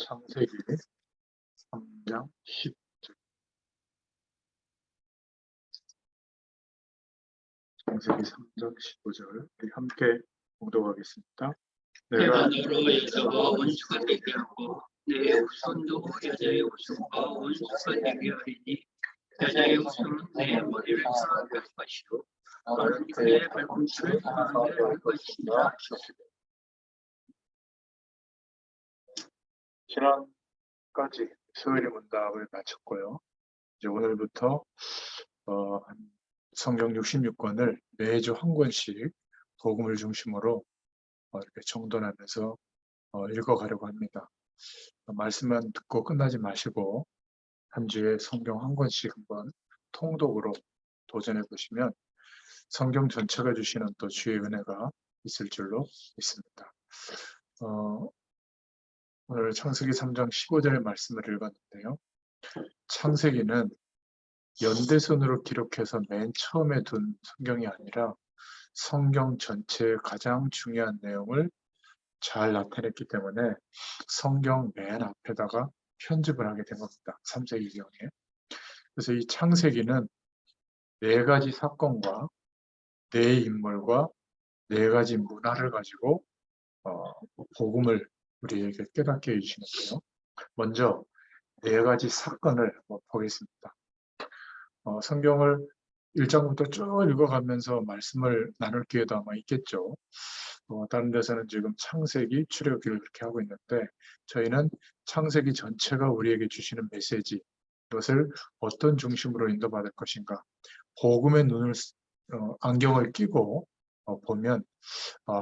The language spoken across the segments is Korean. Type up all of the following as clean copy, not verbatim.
창세기 3장 10절. 창세기 3장 15절. 우리 함께 봉독하겠습니다. 내가 너로 여자와 원수가 되게 하고 내 후손도 여자의 후손과 원수가 되게 하리니 여자의 후손은 내 머리를 상하게 할 것이요 너는 그의 발꿈치를 상하게 할 것이라 하셨으니. 지난까지 수요일 문답을 마쳤고요. 이제 오늘부터 성경 66권을 매주 한 권씩 복음을 중심으로 이렇게 정돈하면서 읽어가려고 합니다. 말씀만 듣고 끝나지 마시고 한 주에 성경 한 권씩 한번 통독으로 도전해 보시면 성경 전체가 주시는 또 주의 은혜가 있을 줄로 믿습니다. 오늘 창세기 3장 15절의 말씀을 읽었는데요. 창세기는 연대선으로 기록해서 맨 처음에 둔 성경이 아니라 성경 전체의 가장 중요한 내용을 잘 나타냈기 때문에 성경 맨 앞에다가 편집을 하게 된 겁니다. 3세기경에. 그래서 이 창세기는 네 가지 사건과 네 인물과 네 가지 문화를 가지고 복음을 우리에게 깨닫게 해주시는데요. 먼저 네 가지 사건을 보겠습니다. 성경을 1장부터 쭉 읽어가면서 말씀을 나눌 기회도 아마 있겠죠. 다른 데서는 지금 창세기, 출애굽기를 그렇게 하고 있는데 저희는 창세기 전체가 우리에게 주시는 메시지, 이것을 어떤 중심으로 인도받을 것인가, 복음의 안경을 끼고 보면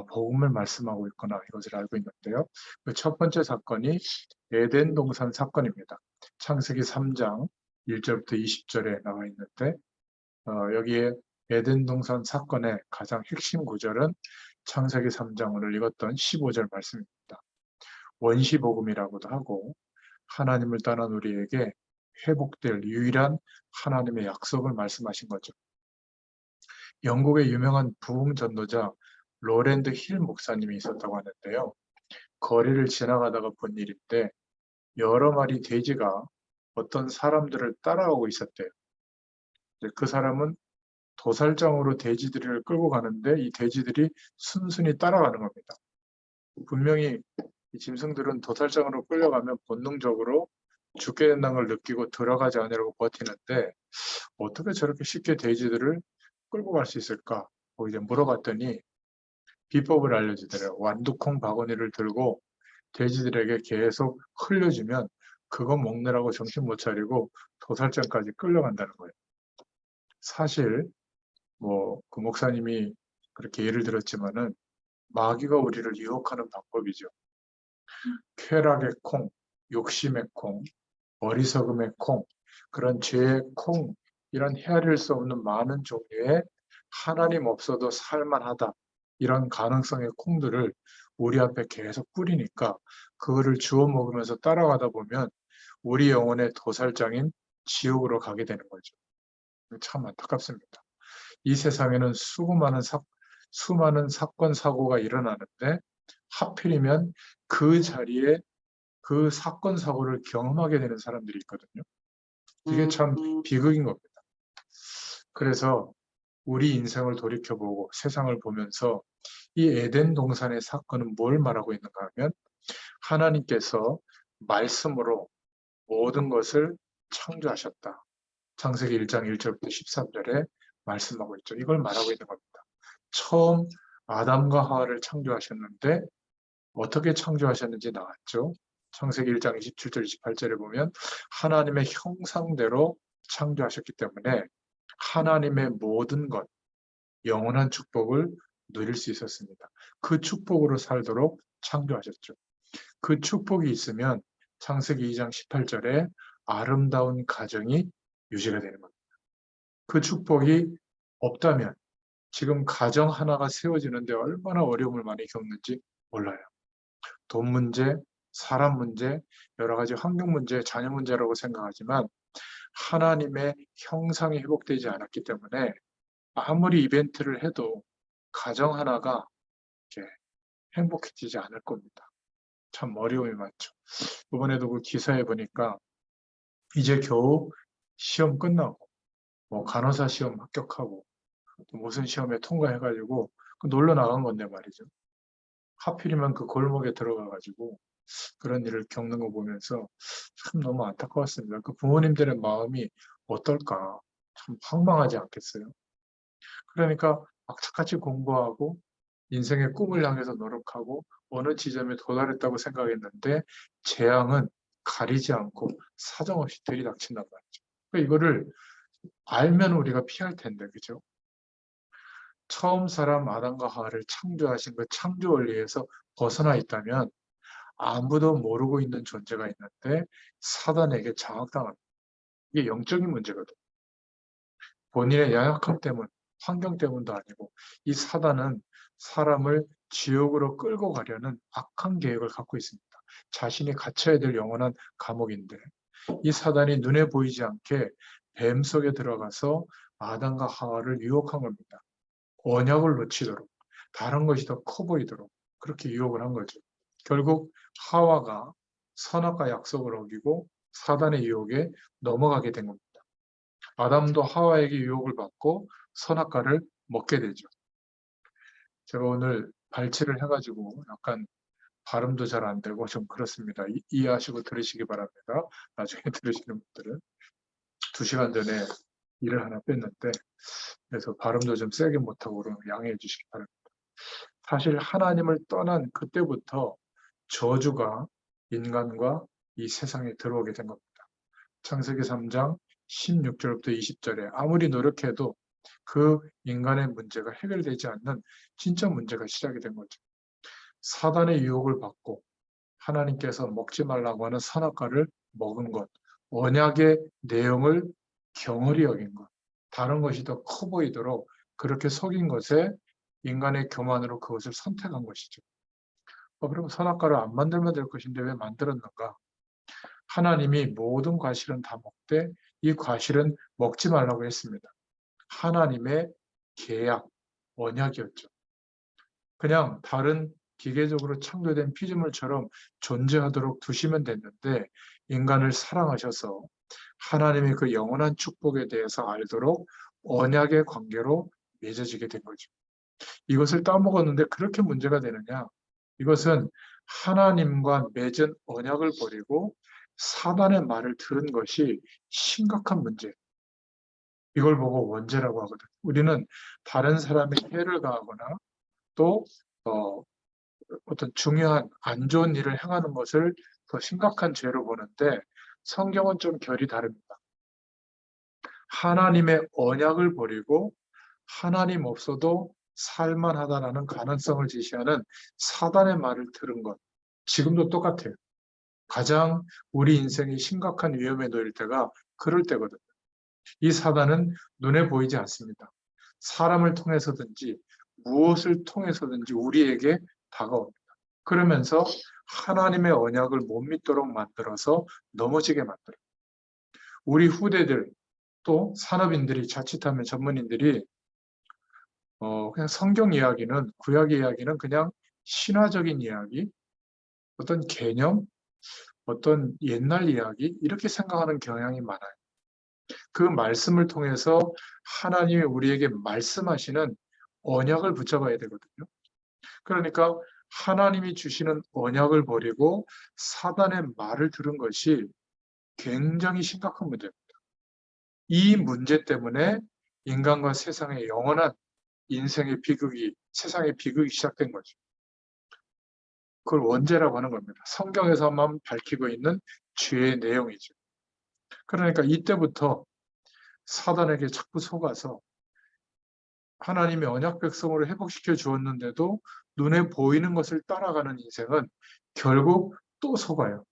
복음을 말씀하고 있거나 이것을 알고 있는데요. 그 첫 번째 사건이 에덴 동산 사건입니다. 창세기 3장 1절부터 20절에 나와 있는데 여기에 에덴 동산 사건의 가장 핵심 구절은 창세기 3장 오늘 읽었던 15절 말씀입니다. 원시복음이라고도 하고 하나님을 떠난 우리에게 회복될 유일한 하나님의 약속을 말씀하신 거죠. 영국의 유명한 부흥 전도자 로랜드 힐 목사님이 있었다고 하는데요. 거리를 지나가다가 본 일인데 여러 마리 돼지가 어떤 사람들을 따라오고 있었대요. 그 사람은 도살장으로 돼지들을 끌고 가는데 이 돼지들이 순순히 따라가는 겁니다. 분명히 이 짐승들은 도살장으로 끌려가면 본능적으로 죽게 된다는 걸 느끼고 들어가지 않으려고 버티는데 어떻게 저렇게 쉽게 돼지들을 끌고 갈 수 있을까? 이제 물어봤더니 비법을 알려주더래요. 완두콩 바구니를 들고 돼지들에게 계속 흘려주면 그거 먹느라고 정신 못 차리고 도살장까지 끌려간다는 거예요. 사실 그 목사님이 그렇게 예를 들었지만은 마귀가 우리를 유혹하는 방법이죠. 쾌락의 콩, 욕심의 콩, 어리석음의 콩, 그런 죄의 콩, 이런 헤아릴 수 없는 많은 종류의 하나님 없어도 살만하다, 이런 가능성의 콩들을 우리 앞에 계속 뿌리니까 그거를 주워 먹으면서 따라가다 보면 우리 영혼의 도살장인 지옥으로 가게 되는 거죠. 참 안타깝습니다. 이 세상에는 수많은 사건, 사고가 일어나는데 하필이면 그 자리에 그 사건, 사고를 경험하게 되는 사람들이 있거든요. 이게 참 비극인 겁니다. 그래서 우리 인생을 돌이켜보고 세상을 보면서 이 에덴 동산의 사건은 뭘 말하고 있는가 하면 하나님께서 말씀으로 모든 것을 창조하셨다. 창세기 1장 1절부터 13절에 말씀하고 있죠. 이걸 말하고 있는 겁니다. 처음 아담과 하와를 창조하셨는데 어떻게 창조하셨는지 나왔죠. 창세기 1장 27절 28절에 보면 하나님의 형상대로 창조하셨기 때문에 하나님의 모든 것, 영원한 축복을 누릴 수 있었습니다. 그 축복으로 살도록 창조하셨죠. 그 축복이 있으면 창세기 2장 18절에 아름다운 가정이 유지가 되는 겁니다. 그 축복이 없다면 지금 가정 하나가 세워지는데 얼마나 어려움을 많이 겪는지 몰라요. 돈 문제, 사람 문제, 여러 가지 환경 문제, 자녀 문제라고 생각하지만 하나님의 형상이 회복되지 않았기 때문에 아무리 이벤트를 해도 가정 하나가 이렇게 행복해지지 않을 겁니다. 참 어려움이 많죠. 이번에도 그 기사에 보니까 이제 겨우 시험 끝나고 뭐 간호사 시험 합격하고 또 무슨 시험에 통과해가지고 그 놀러 나간 건데 말이죠. 하필이면 그 골목에 들어가가지고 그런 일을 겪는 거 보면서 참 너무 안타까웠습니다. 그 부모님들의 마음이 어떨까? 참 황망하지 않겠어요? 그러니까 악착같이 공부하고 인생의 꿈을 향해서 노력하고 어느 지점에 도달했다고 생각했는데 재앙은 가리지 않고 사정없이 들이닥친단 말이죠. 그러니까 이거를 알면 우리가 피할 텐데, 그죠? 처음 사람 아담과 하와를 창조하신 그 창조 원리에서 벗어나 있다면 아무도 모르고 있는 존재가 있는데 사단에게 장악당합니다. 이게 영적인 문제거든. 본인의 연약함 때문, 환경 때문도 아니고 이 사단은 사람을 지옥으로 끌고 가려는 악한 계획을 갖고 있습니다. 자신이 갇혀야 될 영원한 감옥인데 이 사단이 눈에 보이지 않게 뱀 속에 들어가서 아담과 하와를 유혹한 겁니다. 언약을 놓치도록 다른 것이 더 커 보이도록 그렇게 유혹을 한 거죠. 결국 하와가 선악과 약속을 어기고 사단의 유혹에 넘어가게 된 겁니다. 아담도 하와에게 유혹을 받고 선악과를 먹게 되죠. 제가 오늘 발치를 해가지고 약간 발음도 잘 안 되고 좀 그렇습니다. 이해하시고 들으시기 바랍니다. 나중에 들으시는 분들은 2시간 전에 일을 하나 뺐는데 그래서 발음도 좀 세게 못하고 그러면 양해해 주시기 바랍니다. 사실 하나님을 떠난 그때부터 저주가 인간과 이 세상에 들어오게 된 겁니다. 창세기 3장 16절부터 20절에 아무리 노력해도 그 인간의 문제가 해결되지 않는 진짜 문제가 시작이 된 거죠. 사단의 유혹을 받고 하나님께서 먹지 말라고 하는 선악과를 먹은 것, 언약의 내용을 경홀히 여긴 것, 다른 것이 더 커 보이도록 그렇게 속인 것에 인간의 교만으로 그것을 선택한 것이죠. 그럼 선악과를 안 만들면 될 것인데 왜 만들었는가? 하나님이 모든 과실은 다 먹되 이 과실은 먹지 말라고 했습니다. 하나님의 계약, 언약이었죠. 그냥 다른 기계적으로 창조된 피조물처럼 존재하도록 두시면 됐는데 인간을 사랑하셔서 하나님의 그 영원한 축복에 대해서 알도록 언약의 관계로 맺어지게 된 거죠. 이것을 따먹었는데 그렇게 문제가 되느냐? 이것은 하나님과 맺은 언약을 버리고 사단의 말을 들은 것이 심각한 문제. 이걸 보고 원죄라고 하거든. 우리는 다른 사람의 해를 가하거나 또 어떤 중요한 안 좋은 일을 행하는 것을 더 심각한 죄로 보는데 성경은 좀 결이 다릅니다. 하나님의 언약을 버리고 하나님 없어도 살만하다라는 가능성을 제시하는 사단의 말을 들은 것. 지금도 똑같아요. 가장 우리 인생이 심각한 위험에 놓일 때가 그럴 때거든요. 이 사단은 눈에 보이지 않습니다. 사람을 통해서든지 무엇을 통해서든지 우리에게 다가옵니다. 그러면서 하나님의 언약을 못 믿도록 만들어서 넘어지게 만들어요. 우리 후대들 또 산업인들이 자칫하면 전문인들이 그냥 성경 이야기는 구약 이야기는 그냥 신화적인 이야기, 어떤 개념, 어떤 옛날 이야기 이렇게 생각하는 경향이 많아요. 그 말씀을 통해서 하나님이 우리에게 말씀하시는 언약을 붙잡아야 되거든요. 그러니까 하나님이 주시는 언약을 버리고 사단의 말을 들은 것이 굉장히 심각한 문제입니다. 이 문제 때문에 인간과 세상의 영원한 인생의 비극이, 세상의 비극이 시작된 거죠. 그걸 원죄라고 하는 겁니다. 성경에서만 밝히고 있는 죄의 내용이죠. 그러니까 이때부터 사단에게 자꾸 속아서 하나님의 언약 백성으로 회복시켜 주었는데도 눈에 보이는 것을 따라가는 인생은 결국 또 속아요.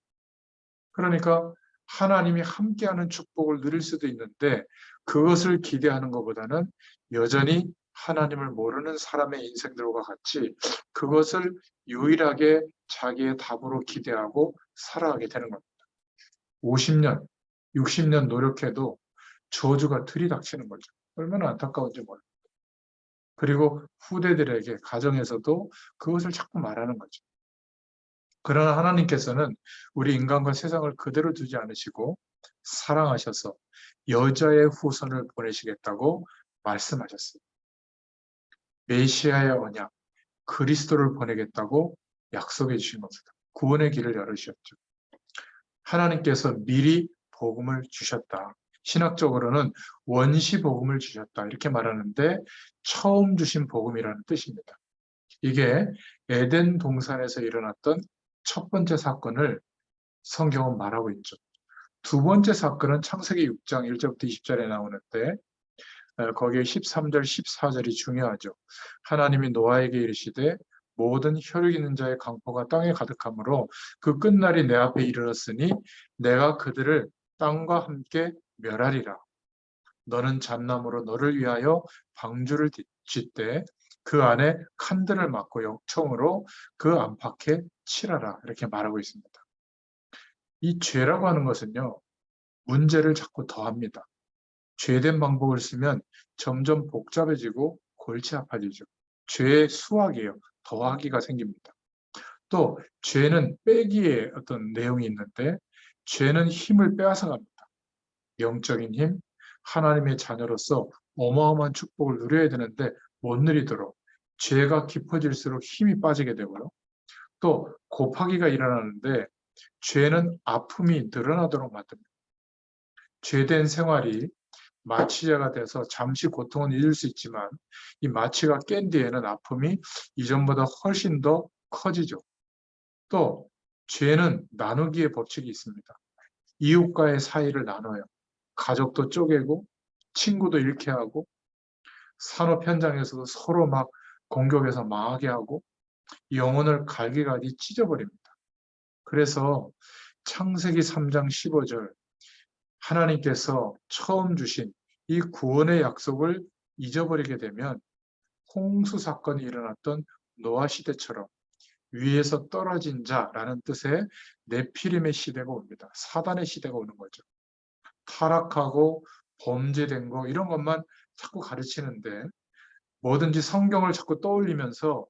그러니까 하나님이 함께하는 축복을 누릴 수도 있는데 그것을 기대하는 것보다는 여전히 하나님을 모르는 사람의 인생들과 같이 그것을 유일하게 자기의 답으로 기대하고 살아가게 되는 겁니다. 50년, 60년 노력해도 저주가 들이닥치는 거죠. 얼마나 안타까운지 몰라요. 그리고 후대들에게 가정에서도 그것을 자꾸 말하는 거죠. 그러나 하나님께서는 우리 인간과 세상을 그대로 두지 않으시고 사랑하셔서 여자의 후손을 보내시겠다고 말씀하셨어요. 메시아의 언약, 그리스도를 보내겠다고 약속해 주신 겁니다. 구원의 길을 열으셨죠. 하나님께서 미리 복음을 주셨다. 신학적으로는 원시 복음을 주셨다. 이렇게 말하는데 처음 주신 복음이라는 뜻입니다. 이게 에덴 동산에서 일어났던 첫 번째 사건을 성경은 말하고 있죠. 두 번째 사건은 창세기 6장 1절부터 20절에 나오는데 거기에 13절, 14절이 중요하죠. 하나님이 노아에게 이르시되 모든 혈육 있는 자의 강포가 땅에 가득하므로 그 끝날이 내 앞에 이르렀으니 내가 그들을 땅과 함께 멸하리라. 너는 잣나무로 너를 위하여 방주를 짓되 그 안에 칸들을 막고 역청으로 그 안팎에 칠하라. 이렇게 말하고 있습니다. 이 죄라고 하는 것은요, 문제를 자꾸 더합니다. 죄된 방법을 쓰면 점점 복잡해지고 골치 아파지죠. 죄의 수학이에요. 더하기가 생깁니다. 또 죄는 빼기의 어떤 내용이 있는데 죄는 힘을 빼앗아 갑니다. 영적인 힘, 하나님의 자녀로서 어마어마한 축복을 누려야 되는데 못 누리도록 죄가 깊어질수록 힘이 빠지게 되고요. 또 곱하기가 일어나는데 죄는 아픔이 늘어나도록 만듭니다. 죄된 생활이 마취제가 돼서 잠시 고통은 잊을 수 있지만 이 마취가 깬 뒤에는 아픔이 이전보다 훨씬 더 커지죠. 또 죄는 나누기의 법칙이 있습니다. 이웃과의 사이를 나눠요. 가족도 쪼개고 친구도 잃게 하고 산업 현장에서도 서로 막 공격해서 망하게 하고 영혼을 갈기갈기 찢어버립니다. 그래서 창세기 3장 15절 하나님께서 처음 주신 이 구원의 약속을 잊어버리게 되면 홍수 사건이 일어났던 노아 시대처럼 위에서 떨어진 자라는 뜻의 네피림의 시대가 옵니다. 사단의 시대가 오는 거죠. 타락하고 범죄된 거 이런 것만 자꾸 가르치는데 뭐든지 성경을 자꾸 떠올리면서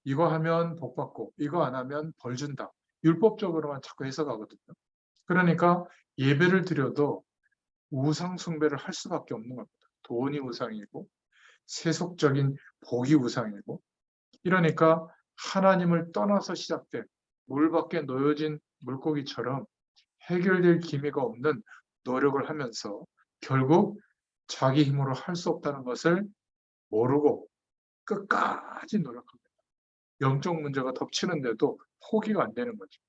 이거 하면 복 받고 이거 안 하면 벌 준다. 율법적으로만 자꾸 해석하거든요. 그러니까 예배를 드려도 우상 숭배를 할 수밖에 없는 겁니다. 돈이 우상이고 세속적인 복이 우상이고 이러니까 하나님을 떠나서 시작된 물 밖에 놓여진 물고기처럼 해결될 기미가 없는 노력을 하면서 결국 자기 힘으로 할 수 없다는 것을 모르고 끝까지 노력합니다. 영적 문제가 덮치는데도 포기가 안 되는 거죠.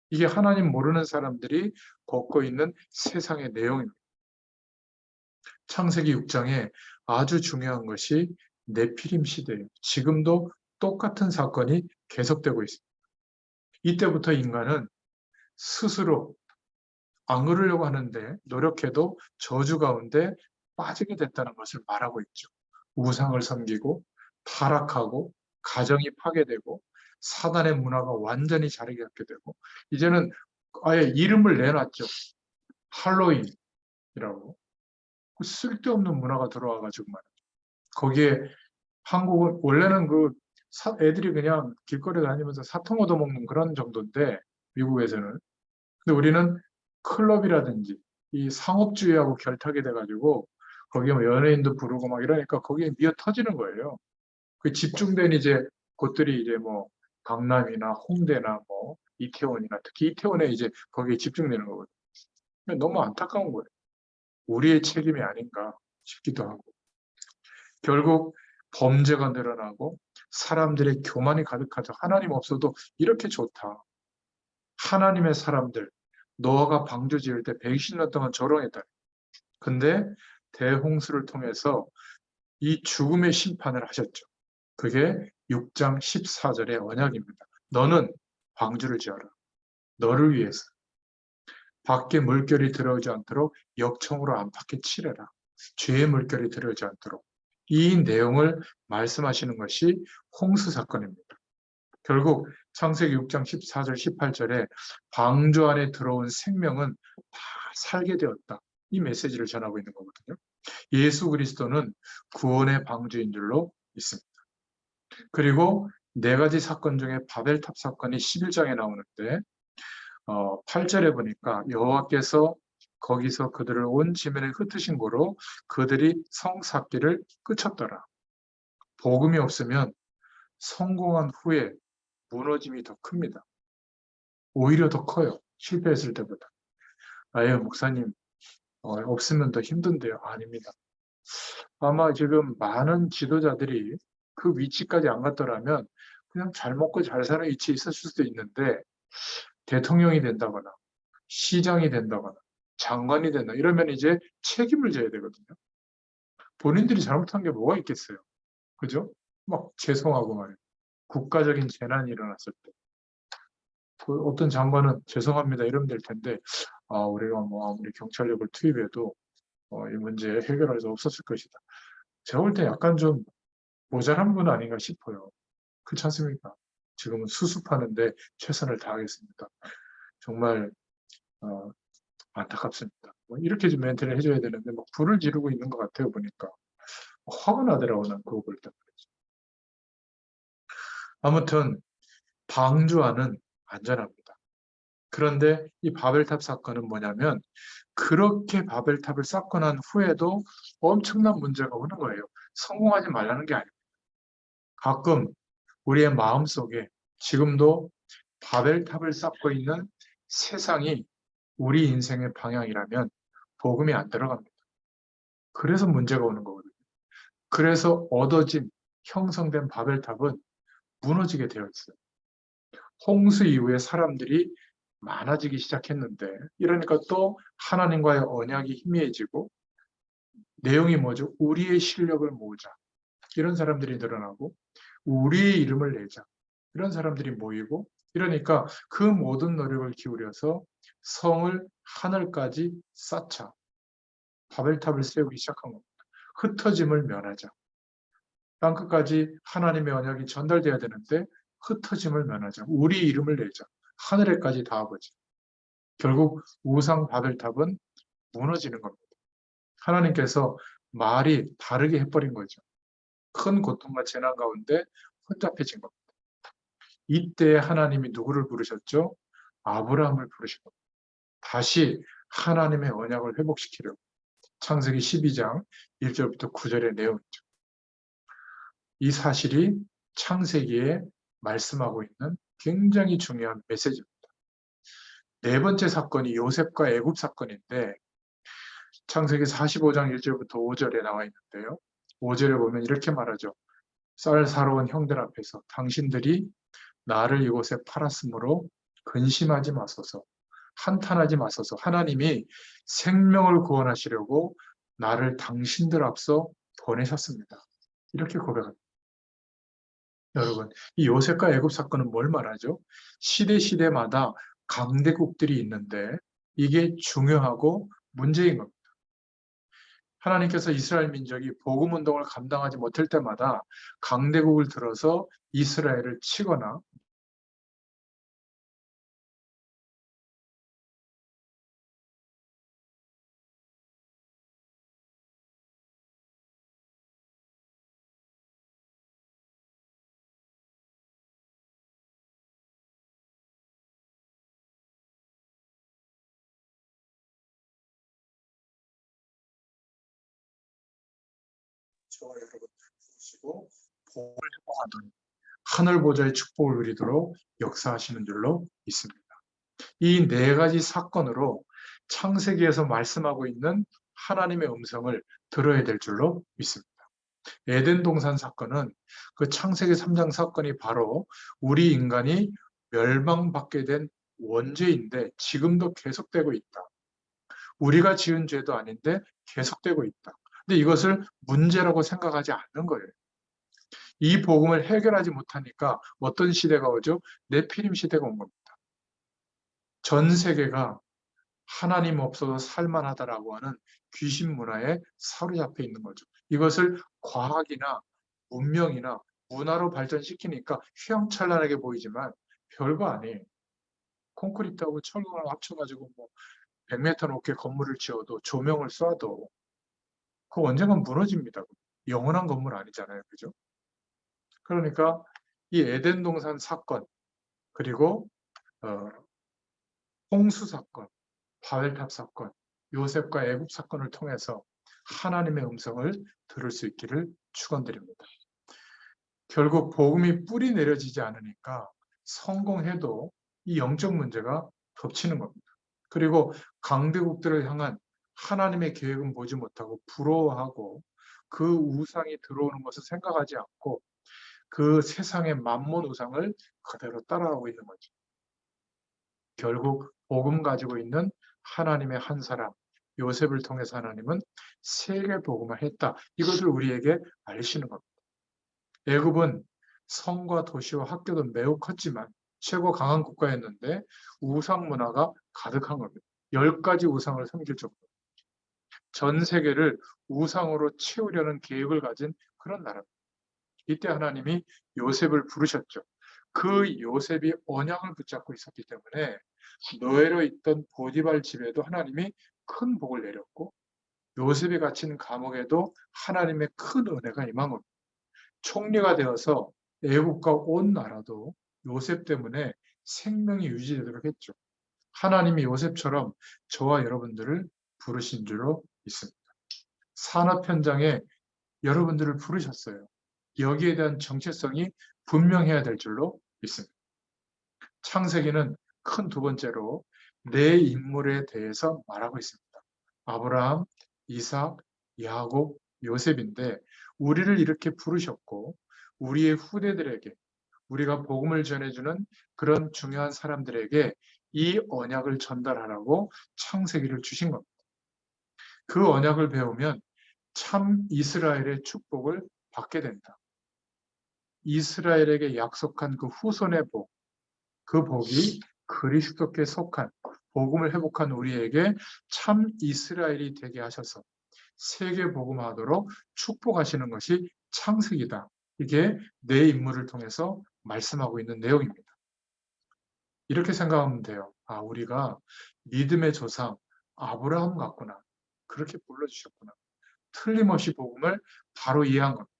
이게 하나님 모르는 사람들이 걷고 있는 세상의 내용입니다. 창세기 6장에 아주 중요한 것이 네피림 시대예요. 지금도 똑같은 사건이 계속되고 있습니다. 이때부터 인간은 스스로 안 그러려고 하는데 노력해도 저주 가운데 빠지게 됐다는 것을 말하고 있죠. 우상을 섬기고 타락하고 가정이 파괴되고 사단의 문화가 완전히 자리 잡게 되고 이제는 아예 이름을 내놨죠. 할로윈이라고. 쓸데없는 문화가 들어와가지고 말이죠. 거기에 한국은 원래는 애들이 그냥 길거리 다니면서 사탕 얻어먹는 그런 정도인데 미국에서는. 근데 우리는 클럽이라든지 이 상업주의하고 결탁이 돼가지고 거기에 뭐 연예인도 부르고 막 이러니까 거기에 미어 터지는 거예요. 그 집중된 이제 곳들이 이제 뭐 강남이나 홍대나 뭐 이태원이나 특히 이태원에 이제 거기에 집중되는 거거든요. 너무 안타까운 거예요. 우리의 책임이 아닌가 싶기도 하고. 결국 범죄가 늘어나고 사람들의 교만이 가득하죠. 하나님 없어도 이렇게 좋다. 하나님의 사람들, 노아가 방주 지을 때 120년 동안 조롱했다. 근데 대홍수를 통해서 이 죽음의 심판을 하셨죠. 그게 6장 14절의 언약입니다. 너는 방주를 지어라. 너를 위해서. 밖에 물결이 들어오지 않도록 역청으로 안팎에 칠해라. 죄의 물결이 들어오지 않도록. 이 내용을 말씀하시는 것이 홍수 사건입니다. 결국 창세기 6장 14절 18절에 방주 안에 들어온 생명은 다 살게 되었다. 이 메시지를 전하고 있는 거거든요. 예수 그리스도는 구원의 방주인 줄로 믿습니다. 그리고 네 가지 사건 중에 바벨탑 사건이 11장에 나오는데 8절에 보니까 여호와께서 거기서 그들을 온 지면에 흩으신 고로 그들이 성 쌓기를 그쳤더라. 복음이 없으면 성공한 후에 무너짐이 더 큽니다. 오히려 더 커요. 실패했을 때보다. 아예 목사님 없으면 더 힘든데요. 아닙니다. 아마 지금 많은 지도자들이 그 위치까지 안 갔더라면 그냥 잘 먹고 잘 사는 위치에 있었을 수도 있는데 대통령이 된다거나 시장이 된다거나 장관이 된다 이러면 이제 책임을 져야 되거든요. 본인들이 잘못한 게 뭐가 있겠어요. 그죠? 막 죄송하고 말이에요. 국가적인 재난이 일어났을 때. 그 어떤 장관은 죄송합니다 이러면 될 텐데 우리가 뭐 아무리 경찰력을 투입해도 이 문제 해결할 수 없었을 것이다. 제가 볼 때 약간 좀 모자란 분 아닌가 싶어요. 그렇지 않습니까? 지금은 수습하는데 최선을 다하겠습니다. 정말 어, 안타깝습니다. 뭐 이렇게 좀 멘트를 해줘야 되는데 막 불을 지르고 있는 것 같아요 보니까 화가 나더라고 난 그거 볼 때. 아무튼 방주하는 안전합니다. 그런데 이 바벨탑 사건은 뭐냐면 그렇게 바벨탑을 쌓고 난 후에도 엄청난 문제가 오는 거예요. 성공하지 말라는 게 아니에요. 가끔 우리의 마음속에 지금도 바벨탑을 쌓고 있는 세상이 우리 인생의 방향이라면 복음이 안 들어갑니다. 그래서 문제가 오는 거거든요. 그래서 얻어진 형성된 바벨탑은 무너지게 되어 있어요. 홍수 이후에 사람들이 많아지기 시작했는데 이러니까 또 하나님과의 언약이 희미해지고 내용이 뭐죠? 우리의 실력을 모으자. 이런 사람들이 늘어나고 우리의 이름을 내자. 이런 사람들이 모이고 이러니까 그 모든 노력을 기울여서 성을 하늘까지 쌓자. 바벨탑을 세우기 시작한 겁니다. 흩어짐을 면하자. 땅끝까지 하나님의 언약이 전달돼야 되는데 흩어짐을 면하자. 우리 이름을 내자. 하늘에까지 닿아보자. 결국 우상 바벨탑은 무너지는 겁니다. 하나님께서 말이 다르게 해버린 거죠. 큰 고통과 재난 가운데 혼잡해진 겁니다. 이때 하나님이 누구를 부르셨죠? 아브라함을 부르신 겁니다. 다시 하나님의 언약을 회복시키려고. 창세기 12장 1절부터 9절의 내용이죠. 이 사실이 창세기에 말씀하고 있는 굉장히 중요한 메시지입니다. 네 번째 사건이 요셉과 애굽 사건인데 창세기 45장 1절부터 5절에 나와 있는데요. 5절에 보면 이렇게 말하죠. 쌀 사러 온 형들 앞에서 당신들이 나를 이곳에 팔았으므로 근심하지 마소서. 한탄하지 마소서. 하나님이 생명을 구원하시려고 나를 당신들 앞서 보내셨습니다. 이렇게 고백합니다. 여러분, 이 요셉과 애굽 사건은 뭘 말하죠? 시대마다 강대국들이 있는데 이게 중요하고 문제인 겁니다. 하나님께서 이스라엘 민족이 복음 운동을 감당하지 못할 때마다 강대국을 들어서 이스라엘을 치거나 저와 여러분 부르시고 복을 회복하더니 하늘 보좌의 축복을 누리도록 역사하시는 줄로 믿습니다. 이 네 가지 사건으로 창세기에서 말씀하고 있는 하나님의 음성을 들어야 될 줄로 믿습니다. 에덴 동산 사건은 그 창세기 3장 사건이 바로 우리 인간이 멸망받게 된 원죄인데 지금도 계속되고 있다. 우리가 지은 죄도 아닌데 계속되고 있다. 근데 이것을 문제라고 생각하지 않는 거예요. 이 복음을 해결하지 못하니까 어떤 시대가 오죠? 네피림 시대가 온 겁니다. 전 세계가 하나님 없어도 살만하다라고 하는 귀신 문화에 사로잡혀 있는 거죠. 이것을 과학이나 문명이나 문화로 발전시키니까 휘황찬란하게 보이지만 별거 아니에요. 콘크리트하고 철근을 합쳐가지고 뭐 100m 높게 건물을 지어도 조명을 쏴도 그 언젠간 무너집니다. 영원한 건물 아니잖아요. 그죠? 그러니까 이 에덴 동산 사건, 그리고 홍수 사건, 바벨탑 사건, 요셉과 애굽 사건을 통해서 하나님의 음성을 들을 수 있기를 축원드립니다. 결국 복음이 뿌리 내려지지 않으니까 성공해도 이 영적 문제가 덮치는 겁니다. 그리고 강대국들을 향한 하나님의 계획은 보지 못하고 부러워하고 그 우상이 들어오는 것을 생각하지 않고 그 세상의 만몬 우상을 그대로 따라가고 있는 거죠. 결국 복음 가지고 있는 하나님의 한 사람 요셉을 통해서 하나님은 세계 복음을 했다. 이것을 우리에게 알리시는 겁니다. 애굽은 성과 도시와 학교도 매우 컸지만 최고 강한 국가였는데 우상 문화가 가득한 겁니다. 10가지 우상을 섬길 정도. 전 세계를 우상으로 채우려는 계획을 가진 그런 나라입니다. 이때 하나님이 요셉을 부르셨죠. 그 요셉이 언약을 붙잡고 있었기 때문에 노예로 있던 보디발 집에도 하나님이 큰 복을 내렸고 요셉이 갇힌 감옥에도 하나님의 큰 은혜가 임한 겁니다. 총리가 되어서 애국과 온 나라도 요셉 때문에 생명이 유지되도록 했죠. 하나님이 요셉처럼 저와 여러분들을 부르신 줄로 믿습니다. 산업 현장에 여러분들을 부르셨어요. 여기에 대한 정체성이 분명해야 될 줄로 믿습니다. 창세기는 큰 두 번째로 네 인물에 대해서 말하고 있습니다. 아브라함, 이삭, 야곱, 요셉인데 우리를 이렇게 부르셨고 우리의 후대들에게 우리가 복음을 전해주는 그런 중요한 사람들에게 이 언약을 전달하라고 창세기를 주신 겁니다. 그 언약을 배우면 참 이스라엘의 축복을 받게 된다. 이스라엘에게 약속한 그 후손의 복, 그 복이 그리스도께 속한 복음을 회복한 우리에게 참 이스라엘이 되게 하셔서 세계 복음화하도록 축복하시는 것이 창세기다. 이게 내 인물을 통해서 말씀하고 있는 내용입니다. 이렇게 생각하면 돼요. 아, 우리가 믿음의 조상 아브라함 같구나. 그렇게 불러주셨구나. 틀림없이 복음을 바로 이해한 겁니다.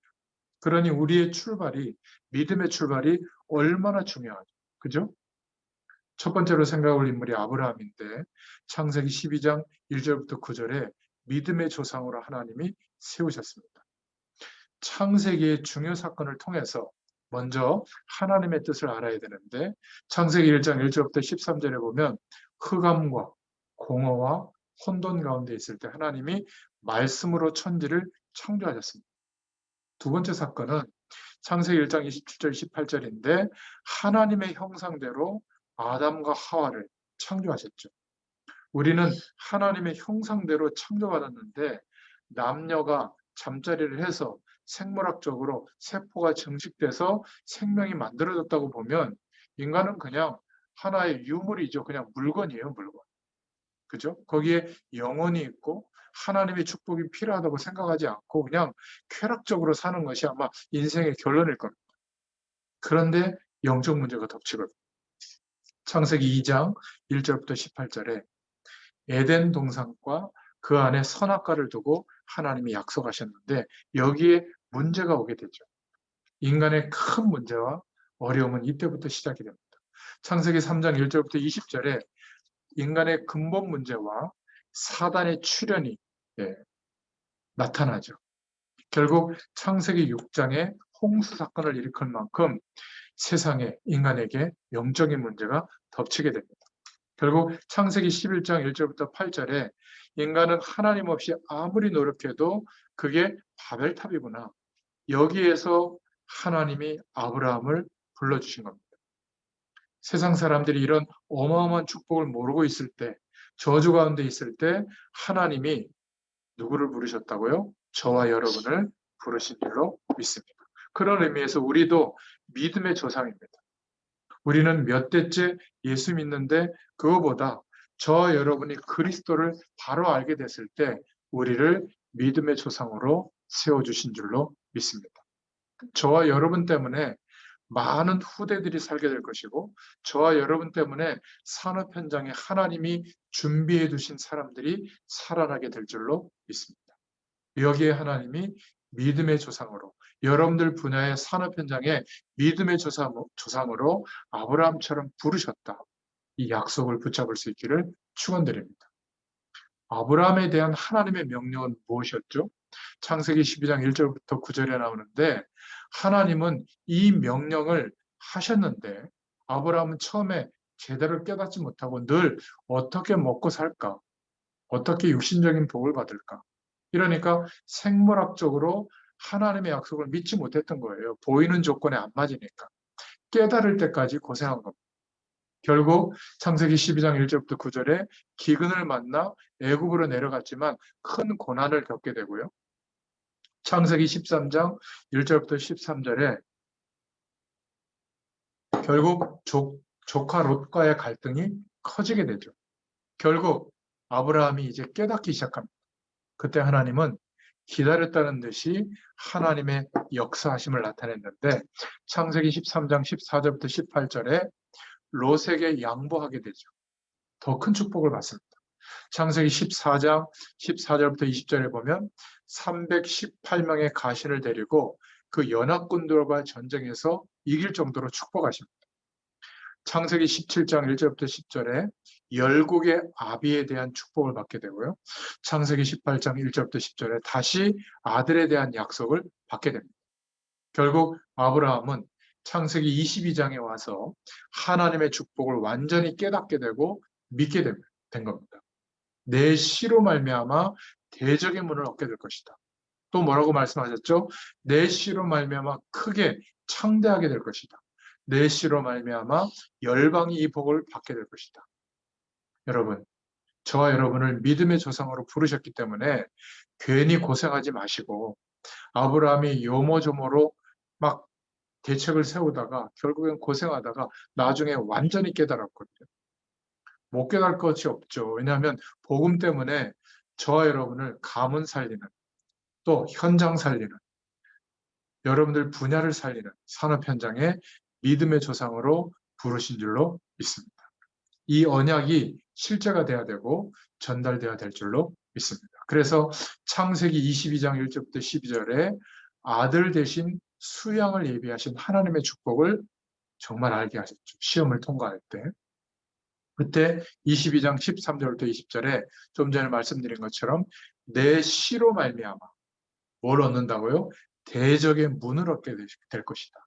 그러니 우리의 출발이 믿음의 출발이 얼마나 중요하죠. 그죠? 첫 번째로 생각할 인물이 아브라함인데 창세기 12장 1절부터 9절에 믿음의 조상으로 하나님이 세우셨습니다. 창세기의 중요 사건을 통해서 먼저 하나님의 뜻을 알아야 되는데 창세기 1장 1절부터 13절에 보면 흑암과 공허와 혼돈 가운데 있을 때 하나님이 말씀으로 천지를 창조하셨습니다. 두 번째 사건은 창세기 1장 27절 28절인데 하나님의 형상대로 아담과 하와를 창조하셨죠. 우리는 하나님의 형상대로 창조받았는데 남녀가 잠자리를 해서 생물학적으로 세포가 증식돼서 생명이 만들어졌다고 보면 인간은 그냥 하나의 유물이죠. 그냥 물건이에요, 물건. 그죠? 거기에 영혼이 있고 하나님의 축복이 필요하다고 생각하지 않고 그냥 쾌락적으로 사는 것이 아마 인생의 결론일 겁니다. 그런데 영적 문제가 덮치거든요. 창세기 2장 1절부터 18절에 에덴 동산과 그 안에 선악과를 두고 하나님이 약속하셨는데 여기에 문제가 오게 되죠. 인간의 큰 문제와 어려움은 이때부터 시작이 됩니다. 창세기 3장 1절부터 20절에 인간의 근본 문제와 사단의 출현이 나타나죠. 결국 창세기 6장에 홍수 사건을 일으킬 만큼 세상에 인간에게 영적인 문제가 덮치게 됩니다. 결국 창세기 11장 1절부터 8절에 인간은 하나님 없이 아무리 노력해도 그게 바벨탑이구나. 여기에서 하나님이 아브라함을 불러주신 겁니다. 세상 사람들이 이런 어마어마한 축복을 모르고 있을 때, 저주 가운데 있을 때 하나님이 누구를 부르셨다고요? 저와 여러분을 부르신 줄로 믿습니다. 그런 의미에서 우리도 믿음의 조상입니다. 우리는 몇 대째 예수 믿는데 그거보다 저와 여러분이 그리스도를 바로 알게 됐을 때 우리를 믿음의 조상으로 세워주신 줄로 믿습니다. 저와 여러분 때문에 많은 후대들이 살게 될 것이고 저와 여러분 때문에 산업 현장에 하나님이 준비해 두신 사람들이 살아나게 될 줄로 믿습니다. 여기에 하나님이 믿음의 조상으로 여러분들 분야의 산업 현장에 믿음의 조상으로 아브라함처럼 부르셨다. 이 약속을 붙잡을 수 있기를 축원드립니다. 아브라함에 대한 하나님의 명령은 무엇이었죠? 창세기 12장 1절부터 9절에 나오는데 하나님은 이 명령을 하셨는데 아브라함은 처음에 제대로 깨닫지 못하고 늘 어떻게 먹고 살까? 어떻게 육신적인 복을 받을까? 이러니까 생물학적으로 하나님의 약속을 믿지 못했던 거예요. 보이는 조건에 안 맞으니까. 깨달을 때까지 고생한 겁니다. 결국 창세기 12장 1절부터 9절에 기근을 만나 애굽으로 내려갔지만 큰 고난을 겪게 되고요. 창세기 13장 1절부터 13절에 결국 조카 롯과의 갈등이 커지게 되죠. 결국 아브라함이 이제 깨닫기 시작합니다. 그때 하나님은 기다렸다는 듯이 하나님의 역사하심을 나타냈는데 창세기 13장 14절부터 18절에 롯에게 양보하게 되죠. 더 큰 축복을 받습니다. 창세기 14장 14절부터 20절에 보면 318명의 가신을 데리고 그 연합군들과 전쟁에서 이길 정도로 축복하십니다. 창세기 17장 1절부터 10절에 열국의 아비에 대한 축복을 받게 되고요. 창세기 18장 1절부터 10절에 다시 아들에 대한 약속을 받게 됩니다. 결국 아브라함은 창세기 22장에 와서 하나님의 축복을 완전히 깨닫게 되고 믿게 된 겁니다. 내 씨로 말미암아 대적의 문을 얻게 될 것이다. 또 뭐라고 말씀하셨죠? 내 씨로 말미암아 크게 창대하게 될 것이다. 내 씨로 말미암아 열방이 이 복을 받게 될 것이다. 여러분, 저와 여러분을 믿음의 조상으로 부르셨기 때문에 괜히 고생하지 마시고 아브라함이 요모조모로 막 대책을 세우다가 결국엔 고생하다가 나중에 완전히 깨달았거든요. 못 깨달을 것이 없죠. 왜냐하면 복음 때문에 저와 여러분을 가문 살리는 또 현장 살리는 여러분들 분야를 살리는 산업 현장에 믿음의 조상으로 부르신 줄로 믿습니다. 이 언약이 실제가 돼야 되고 전달돼야 될 줄로 믿습니다. 그래서 창세기 22장 1절부터 12절에 아들 대신 수양을 예비하신 하나님의 축복을 정말 알게 하셨죠. 시험을 통과할 때. 그때 22장 13절부터 20절에 좀 전에 말씀드린 것처럼 내 씨로 말미암아 뭘 얻는다고요? 대적의 문을 얻게 될 것이다.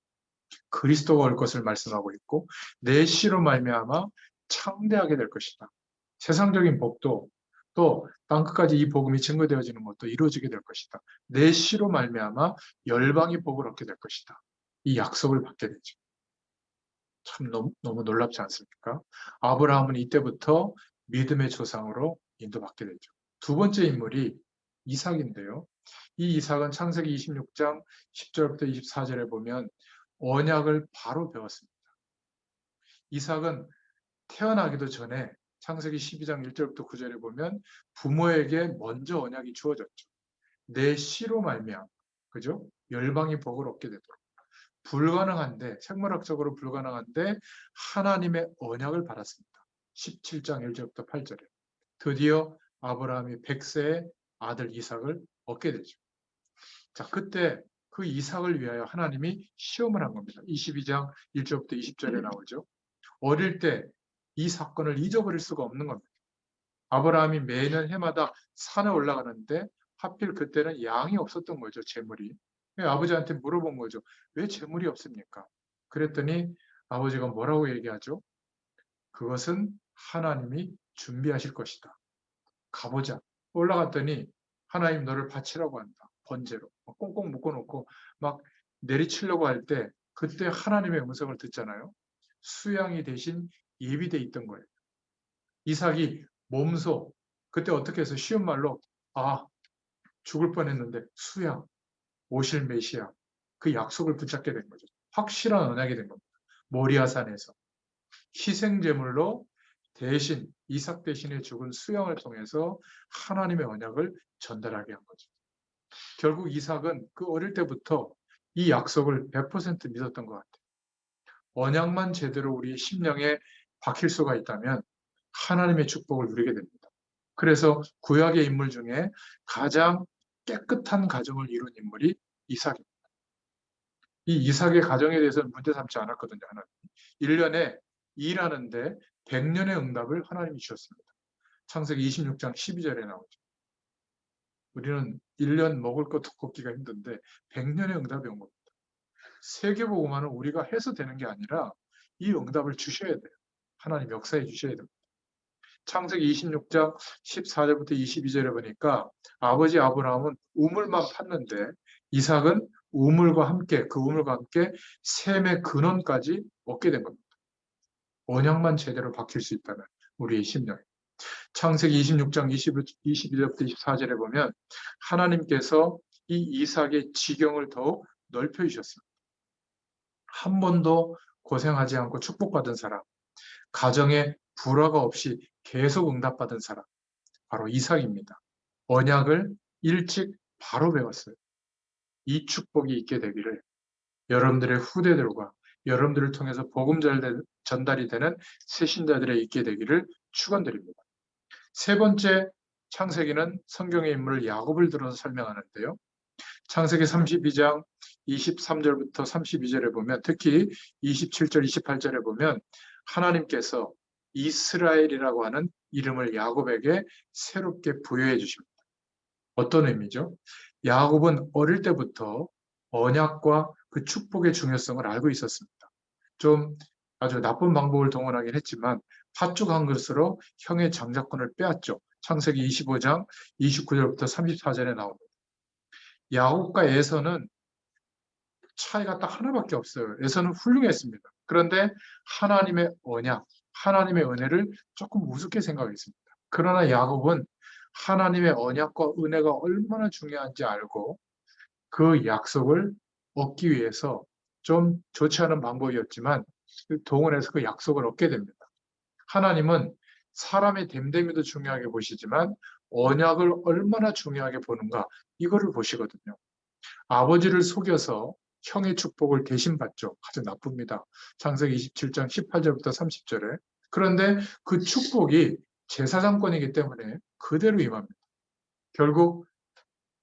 그리스도가 올 것을 말씀하고 있고 내 씨로 말미암아 창대하게 될 것이다. 세상적인 복도 또 땅끝까지 이 복음이 증거되어지는 것도 이루어지게 될 것이다. 내 씨로 말미암아 열방이 복을 얻게 될 것이다. 이 약속을 받게 되죠. 참 너무 놀랍지 않습니까? 아브라함은 이때부터 믿음의 조상으로 인도받게 되죠. 두 번째 인물이 이삭인데요. 이 이삭은 창세기 26장 10절부터 24절에 보면 언약을 바로 배웠습니다. 이삭은 태어나기도 전에 창세기 12장 1절부터 9절에 보면 부모에게 먼저 언약이 주어졌죠. 내 씨로 말미암아, 그죠? 열방이 복을 얻게 되도록. 불가능한데, 생물학적으로 불가능한데 하나님의 언약을 받았습니다. 17장 1절부터 8절에. 드디어 아브라함이 100세의 아들 이삭을 얻게 되죠. 자, 그때 그 이삭을 위하여 하나님이 시험을 한 겁니다. 22장 1절부터 20절에 나오죠. 어릴 때 이 사건을 잊어버릴 수가 없는 겁니다. 아브라함이 매년 해마다 산에 올라가는데 하필 그때는 양이 없었던 거죠, 재물이. 아버지한테 물어본 거죠. 왜 재물이 없습니까? 그랬더니 아버지가 뭐라고 얘기하죠? 그것은 하나님이 준비하실 것이다. 가보자. 올라갔더니 하나님 너를 바치라고 한다. 번제로. 꽁꽁 묶어놓고 막 내리치려고 할 때 그때 하나님의 음성을 듣잖아요. 수양이 대신 예비돼 있던 거예요. 이삭이 몸소 그때 어떻게 해서 쉬운 말로 죽을 뻔했는데 수양 오실 메시아 그 약속을 붙잡게 된 거죠. 확실한 언약이 된 겁니다. 모리아산에서 희생 제물로 대신 이삭 대신에 죽은 수양을 통해서 하나님의 언약을 전달하게 한 거죠. 결국 이삭은 그 어릴 때부터 이 약속을 100% 믿었던 것 같아요. 언약만 제대로 우리의 심령에 박힐 수가 있다면 하나님의 축복을 누리게 됩니다. 그래서 구약의 인물 중에 가장 깨끗한 가정을 이룬 인물이 이삭입니다. 이 이삭의 가정에 대해서는 문제 삼지 않았거든요. 하나님. 1년에 일하는데 100년의 응답을 하나님이 주셨습니다. 창세기 26장 12절에 나오죠. 우리는 1년 먹을 것도 걷기가 힘든데 100년의 응답이 온 겁니다. 세계복음화는 우리가 해서 되는 게 아니라 이 응답을 주셔야 돼요. 하나님 역사해 주셔야 됩니다. 창세기 26장 14절부터 22절에 보니까 아버지 아브라함은 우물만 팠는데 이삭은 우물과 함께 그 우물과 함께 셈의 근원까지 얻게 된 겁니다. 언약만 제대로 박힐 수 있다면 우리의 심령. 창세기 26장 22절부터 24절에 보면 하나님께서 이 이삭의 지경을 더욱 넓혀 주셨습니다. 한 번도 고생하지 않고 축복받은 사람, 가정에 불화가 없이 계속 응답받은 사람, 바로 이삭입니다. 언약을 일찍 바로 배웠어요. 이 축복이 있게 되기를 여러분들의 후대들과 여러분들을 통해서 복음 전달이 되는 새신자들의 있게 되기를 축원드립니다. 세 번째 창세기는 성경의 인물을 야곱을 들어서 설명하는데요. 창세기 32장 23절부터 32절에 보면 특히 27절, 28절에 보면 하나님께서 이스라엘이라고 하는 이름을 야곱에게 새롭게 부여해 주십니다. 어떤 의미죠? 야곱은 어릴 때부터 언약과 그 축복의 중요성을 알고 있었습니다. 좀 아주 나쁜 방법을 동원하긴 했지만 팥죽한 것으로 형의 장자권을 빼앗죠. 창세기 25장 29절부터 34절에 나옵니다. 야곱과 에서는 차이가 딱 하나밖에 없어요. 에서는 훌륭했습니다. 그런데 하나님의 언약, 하나님의 은혜를 조금 우습게 생각했습니다. 그러나 야곱은 하나님의 언약과 은혜가 얼마나 중요한지 알고 그 약속을 얻기 위해서 좀 좋지 않은 방법이었지만 동원해서 그 약속을 얻게 됩니다. 하나님은 사람의 됨됨이도 중요하게 보시지만 언약을 얼마나 중요하게 보는가 이거를 보시거든요. 아버지를 속여서 형의 축복을 대신 받죠. 아주 나쁩니다. 창세기 27장 18절부터 30절에. 그런데 그 축복이 제사장권이기 때문에 그대로 임합니다. 결국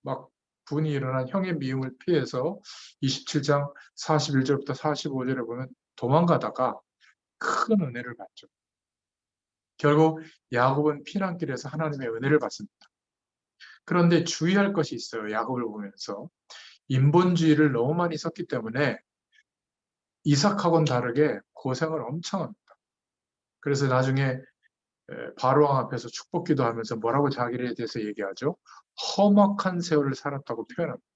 막 분이 일어난 형의 미움을 피해서 27장 41절부터 45절에 보면 도망가다가 큰 은혜를 받죠. 결국 야곱은 피난길에서 하나님의 은혜를 받습니다. 그런데 주의할 것이 있어요. 야곱을 보면서. 인본주의를 너무 많이 썼기 때문에 이삭하고는 다르게 고생을 엄청 합니다. 그래서 나중에 바로왕 앞에서 축복 기도하면서 뭐라고 자기에 대해서 얘기하죠? 험악한 세월을 살았다고 표현합니다.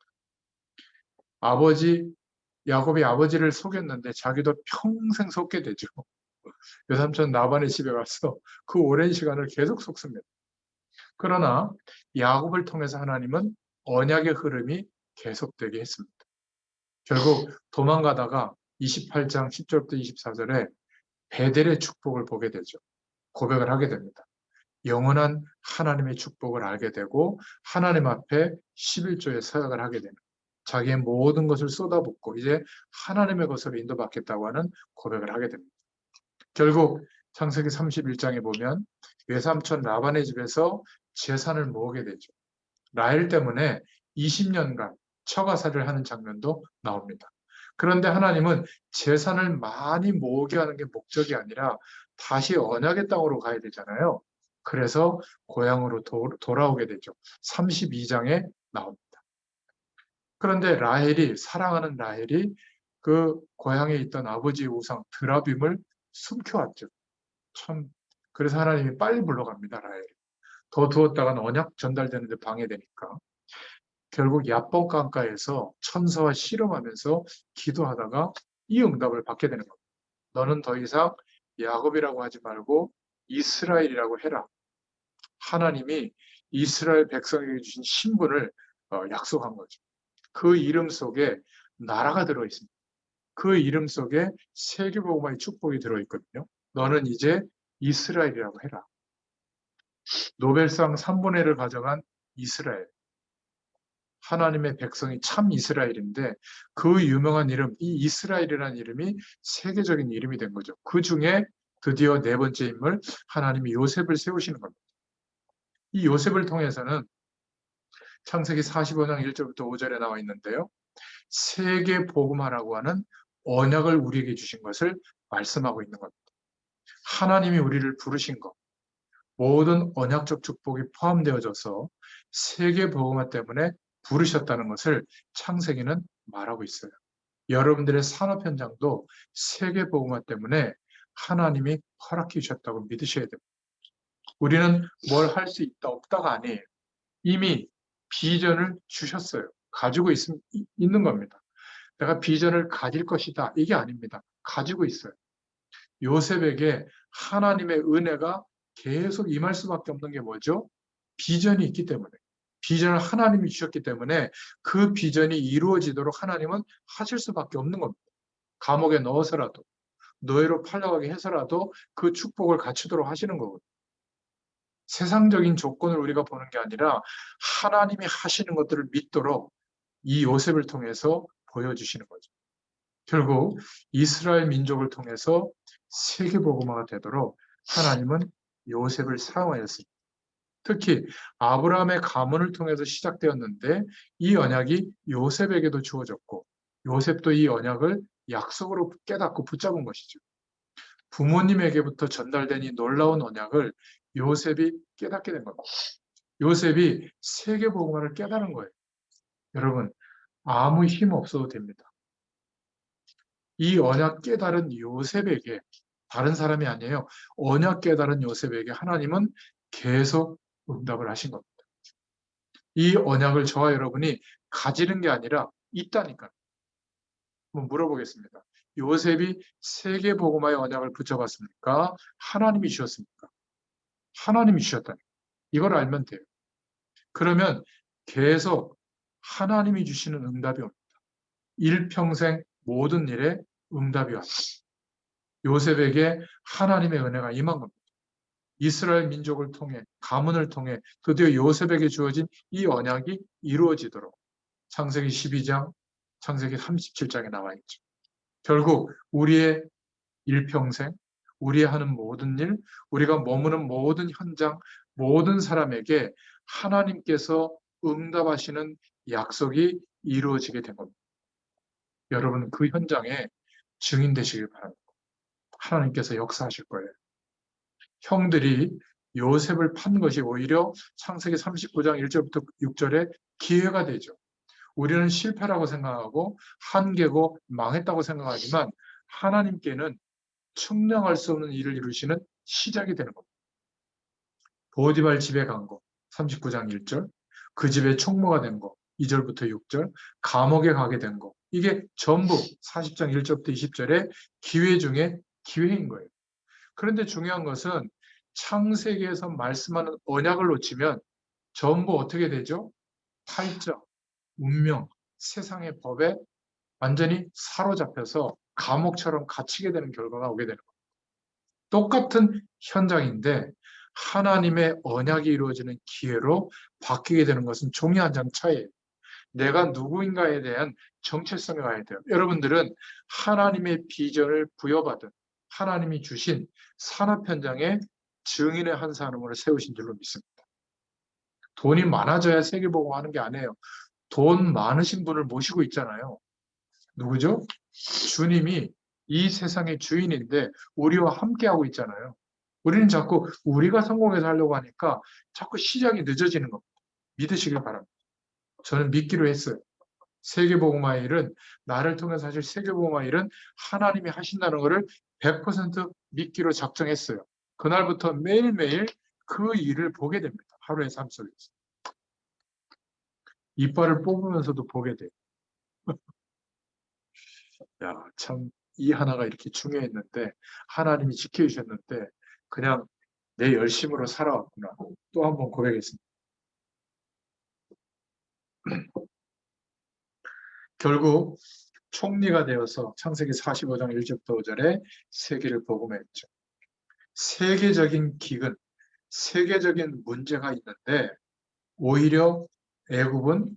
야곱이 아버지를 속였는데 자기도 평생 속게 되죠. 외삼촌 라반의 집에 가서 그 오랜 시간을 계속 속습니다. 그러나 야곱을 통해서 하나님은 언약의 흐름이 계속되게 했습니다. 결국 도망가다가 28장 10절부터 24절에 베델의 축복을 보게 되죠. 고백을 하게 됩니다. 영원한 하나님의 축복을 알게 되고 하나님 앞에 11조의 서약을 하게 됩니다. 자기의 모든 것을 쏟아붓고 이제 하나님의 것으로 인도받겠다고 하는 고백을 하게 됩니다. 결국 창세기 31장에 보면 외삼촌 라반의 집에서 재산을 모으게 되죠. 라헬 때문에 20년간 처가살이를 하는 장면도 나옵니다. 그런데 하나님은 재산을 많이 모으게 하는 게 목적이 아니라 다시 언약의 땅으로 가야 되잖아요. 그래서 고향으로 돌아오게 되죠. 32장에 나옵니다. 그런데 사랑하는 라헬이 그 고향에 있던 아버지의 우상 드라빔을 숨겨왔죠. 참, 그래서 하나님이 빨리 불러갑니다, 라헬이. 더 두었다가는 언약 전달되는데 방해되니까. 결국 야복 강가에서 천사와 씨름하면서 기도하다가 이 응답을 받게 되는 겁니다. 너는 더 이상 야곱이라고 하지 말고 이스라엘이라고 해라. 하나님이 이스라엘 백성에게 주신 신분을 약속한 거죠. 그 이름 속에 나라가 들어있습니다. 그 이름 속에 세계복음화의 축복이 들어있거든요. 너는 이제 이스라엘이라고 해라. 노벨상 3분의 1을 가져간 이스라엘. 하나님의 백성이 참 이스라엘인데 그 유명한 이름, 이 이스라엘이라는 이름이 세계적인 이름이 된 거죠. 그 중에 드디어 네 번째 인물, 하나님이 요셉을 세우시는 겁니다. 이 요셉을 통해서는 창세기 45장 1절부터 5절에 나와 있는데요. 세계 복음화라고 하는 언약을 우리에게 주신 것을 말씀하고 있는 겁니다. 하나님이 우리를 부르신 것, 모든 언약적 축복이 포함되어져서 세계 복음화 때문에 부르셨다는 것을 창세기는 말하고 있어요. 여러분들의 산업 현장도 세계 복음화 때문에 하나님이 허락해 주셨다고 믿으셔야 됩니다. 우리는 뭘 할 수 있다 없다가 아니에요. 이미 비전을 주셨어요. 가지고 있는 겁니다. 내가 비전을 가질 것이다. 이게 아닙니다. 가지고 있어요. 요셉에게 하나님의 은혜가 계속 임할 수밖에 없는 게 뭐죠? 비전이 있기 때문에. 비전을 하나님이 주셨기 때문에 그 비전이 이루어지도록 하나님은 하실 수밖에 없는 겁니다. 감옥에 넣어서라도, 노예로 팔려가게 해서라도 그 축복을 갖추도록 하시는 거거든요. 세상적인 조건을 우리가 보는 게 아니라 하나님이 하시는 것들을 믿도록 이 요셉을 통해서 보여주시는 거죠. 결국 이스라엘 민족을 통해서 세계복음화가 되도록 하나님은 요셉을 사용하였습니다. 특히 아브라함의 가문을 통해서 시작되었는데 이 언약이 요셉에게도 주어졌고 요셉도 이 언약을 약속으로 깨닫고 붙잡은 것이죠. 부모님에게부터 전달된 이 놀라운 언약을 요셉이 깨닫게 된 겁니다. 요셉이 세계복음화를 깨달은 거예요. 여러분, 아무 힘 없어도 됩니다. 이 언약 깨달은 요셉에게, 다른 사람이 아니에요. 언약 깨달은 요셉에게 하나님은 계속 응답을 하신 겁니다. 이 언약을 저와 여러분이 가지는 게 아니라 있다니까요. 한번 물어보겠습니다. 요셉이 세계복음화의 언약을 붙여봤습니까? 하나님이 주셨습니까? 하나님이 주셨다니. 이걸 알면 돼요. 그러면 계속 하나님이 주시는 응답이 옵니다. 일평생 모든 일에 응답이 왔습니다. 요셉에게 하나님의 은혜가 임한 겁니다. 이스라엘 민족을 통해, 가문을 통해 드디어 요셉에게 주어진 이 언약이 이루어지도록 창세기 12장, 창세기 37장에 나와 있죠. 결국 우리의 일평생, 우리의 하는 모든 일, 우리가 머무는 모든 현장, 모든 사람에게 하나님께서 응답하시는 약속이 이루어지게 된 겁니다. 여러분 그 현장에 증인 되시길 바랍니다. 하나님께서 역사하실 거예요. 형들이 요셉을 판 것이 오히려 창세기 39장 1절부터 6절에 기회가 되죠. 우리는 실패라고 생각하고 한계고 망했다고 생각하지만 하나님께는 측량할 수 없는 일을 이루시는 시작이 되는 겁니다. 보디발 집에 간 거, 39장 1절, 그 집에 총무가 된 거, 2절부터 6절, 감옥에 가게 된 거, 이게 전부 40장 1절부터 20절에 기회 중에 기회인 거예요. 그런데 중요한 것은 창세기에서 말씀하는 언약을 놓치면 전부 어떻게 되죠? 탈적, 운명, 세상의 법에 완전히 사로잡혀서 감옥처럼 갇히게 되는 결과가 오게 되는 거예요. 똑같은 현장인데 하나님의 언약이 이루어지는 기회로 바뀌게 되는 것은 종이 한 장 차이예요. 내가 누구인가에 대한 정체성이 와야 돼요. 여러분들은 하나님의 비전을 부여받은 하나님이 주신 산업 현장에 증인의 한 사람으로 세우신 줄로 믿습니다. 돈이 많아져야 세계보고 하는 게 아니에요. 돈 많으신 분을 모시고 있잖아요. 누구죠? 주님이 이 세상의 주인인데 우리와 함께하고 있잖아요. 우리는 자꾸 우리가 성공해서 하려고 하니까 자꾸 시작이 늦어지는 겁니다. 믿으시길 바랍니다. 저는 믿기로 했어요. 세계복음화의 일은 나를 통해서 사실 세계복음화의 일은 하나님이 하신다는 것을 100% 믿기로 작정했어요. 그날부터 매일매일 그 일을 보게 됩니다. 하루의 삶 속에서. 이빨을 뽑으면서도 보게 돼요. 야, 참, 이 하나가 이렇게 중요했는데, 하나님이 지켜주셨는데, 그냥 내 열심으로 살아왔구나. 또 한 번 고백했습니다. 결국 총리가 되어서 창세기 45장 1절부터 5절에 세계를 복음했죠. 세계적인 기근, 세계적인 문제가 있는데 오히려 애굽은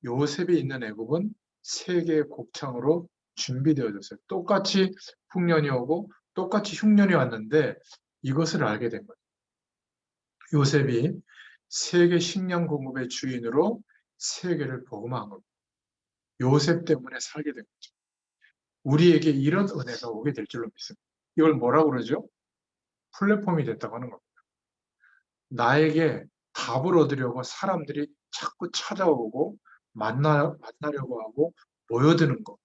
요셉이 있는 애굽은 세계의 곡창으로 준비되어졌어요. 똑같이 풍년이 오고 똑같이 흉년이 왔는데 이것을 알게 된 거예요. 요셉이 세계 식량 공급의 주인으로 세계를 복음한 겁니다. 요셉 때문에 살게 된 거죠. 우리에게 이런 은혜가 오게 될 줄로 믿습니다. 이걸 뭐라고 그러죠? 플랫폼이 됐다고 하는 겁니다. 나에게 답을 얻으려고 사람들이 자꾸 찾아오고 만나려고 하고 모여드는 것.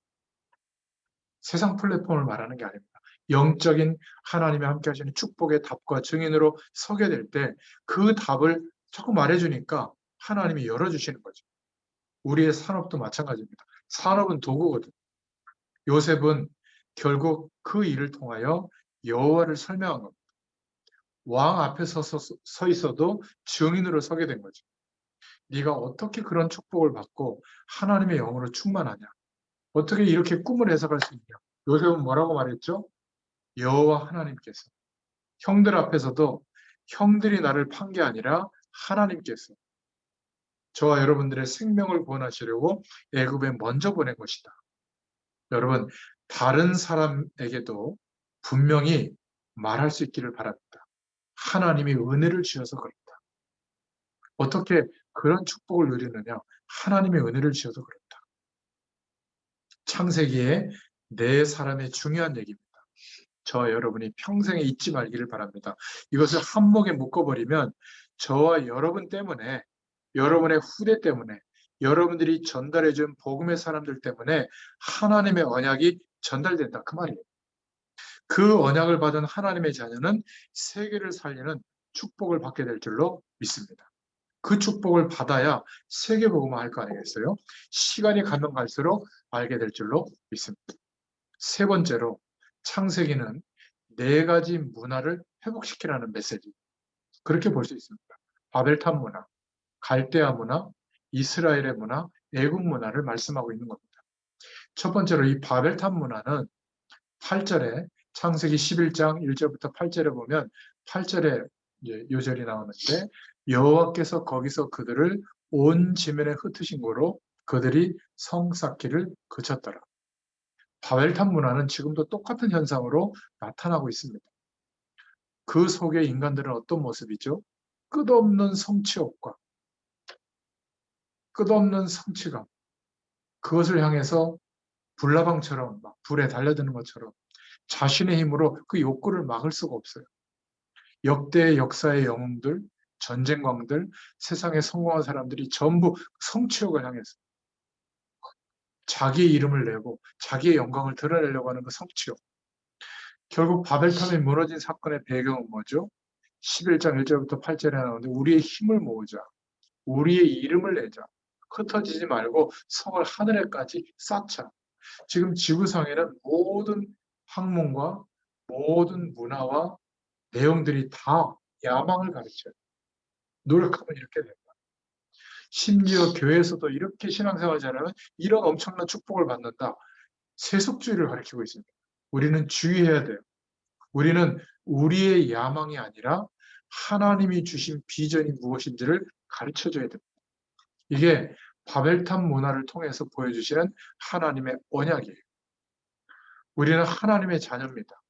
세상 플랫폼을 말하는 게 아닙니다. 영적인 하나님이 함께 하시는 축복의 답과 증인으로 서게 될 때 그 답을 자꾸 말해주니까 하나님이 열어주시는 거죠. 우리의 산업도 마찬가지입니다. 산업은 도구거든. 요셉은 결국 그 일을 통하여 여호와를 설명한 겁니다. 왕 앞에 서 있어도 증인으로 서게 된 거죠. 네가 어떻게 그런 축복을 받고 하나님의 영으로 충만하냐? 어떻게 이렇게 꿈을 해석할 수 있냐? 요셉은 뭐라고 말했죠? 여호와 하나님께서. 형들 앞에서도 형들이 나를 판 게 아니라 하나님께서 저와 여러분들의 생명을 구원하시려고 애굽에 먼저 보낸 것이다. 여러분, 다른 사람에게도 분명히 말할 수 있기를 바랍니다. 하나님이 은혜를 주셔서 그렇다. 어떻게 그런 축복을 누리느냐? 하나님의 은혜를 주셔서 그렇다. 창세기에 네 사람의 중요한 얘기입니다. 저와 여러분이 평생에 잊지 말기를 바랍니다. 이것을 한목에 묶어버리면 저와 여러분 때문에, 여러분의 후대 때문에, 여러분들이 전달해준 복음의 사람들 때문에 하나님의 언약이 전달된다. 그 말이에요. 그 언약을 받은 하나님의 자녀는 세계를 살리는 축복을 받게 될 줄로 믿습니다. 그 축복을 받아야 세계복음화 할 거 아니겠어요? 시간이 가면 갈수록 알게 될 줄로 믿습니다. 세 번째로 창세기는 네 가지 문화를 회복시키라는 메시지. 그렇게 볼 수 있습니다. 바벨탑 문화, 갈대아 문화, 이스라엘의 문화, 애국 문화를 말씀하고 있는 겁니다. 첫 번째로 이 바벨탑 문화는 8절에 창세기 11장 1절부터 8절에 보면 8절에 요절이 나오는데 여호와께서 거기서 그들을 온 지면에 흩으신 거로 그들이 성 쌓기를 그쳤더라. 바벨탑 문화는 지금도 똑같은 현상으로 나타나고 있습니다. 그 속에 인간들은 어떤 모습이죠? 끝없는 성취욕과 끝없는 성취감, 그것을 향해서 불나방처럼 막 불에 달려드는 것처럼 자신의 힘으로 그 욕구를 막을 수가 없어요. 역대 역사의 영웅들, 전쟁광들, 세상에 성공한 사람들이 전부 성취욕을 향해서 자기의 이름을 내고 자기의 영광을 드러내려고 하는 그 성취욕. 결국 바벨탑이 무너진 사건의 배경은 뭐죠? 11장 1절부터 8절에 나오는데 우리의 힘을 모으자. 우리의 이름을 내자. 흩어지지 말고 성을 하늘에까지 쌓자. 지금 지구상에는 모든 학문과 모든 문화와 내용들이 다 야망을 가르쳐요. 노력하면 이렇게 된다. 심지어 교회에서도 이렇게 신앙생활 잘하면 이런 엄청난 축복을 받는다. 세속주의를 가르치고 있습니다. 우리는 주의해야 돼요. 우리는 우리의 야망이 아니라 하나님이 주신 비전이 무엇인지를 가르쳐줘야 됩니다. 이게 바벨탑 문화를 통해서 보여주시는 하나님의 언약이에요. 우리는 하나님의 자녀입니다.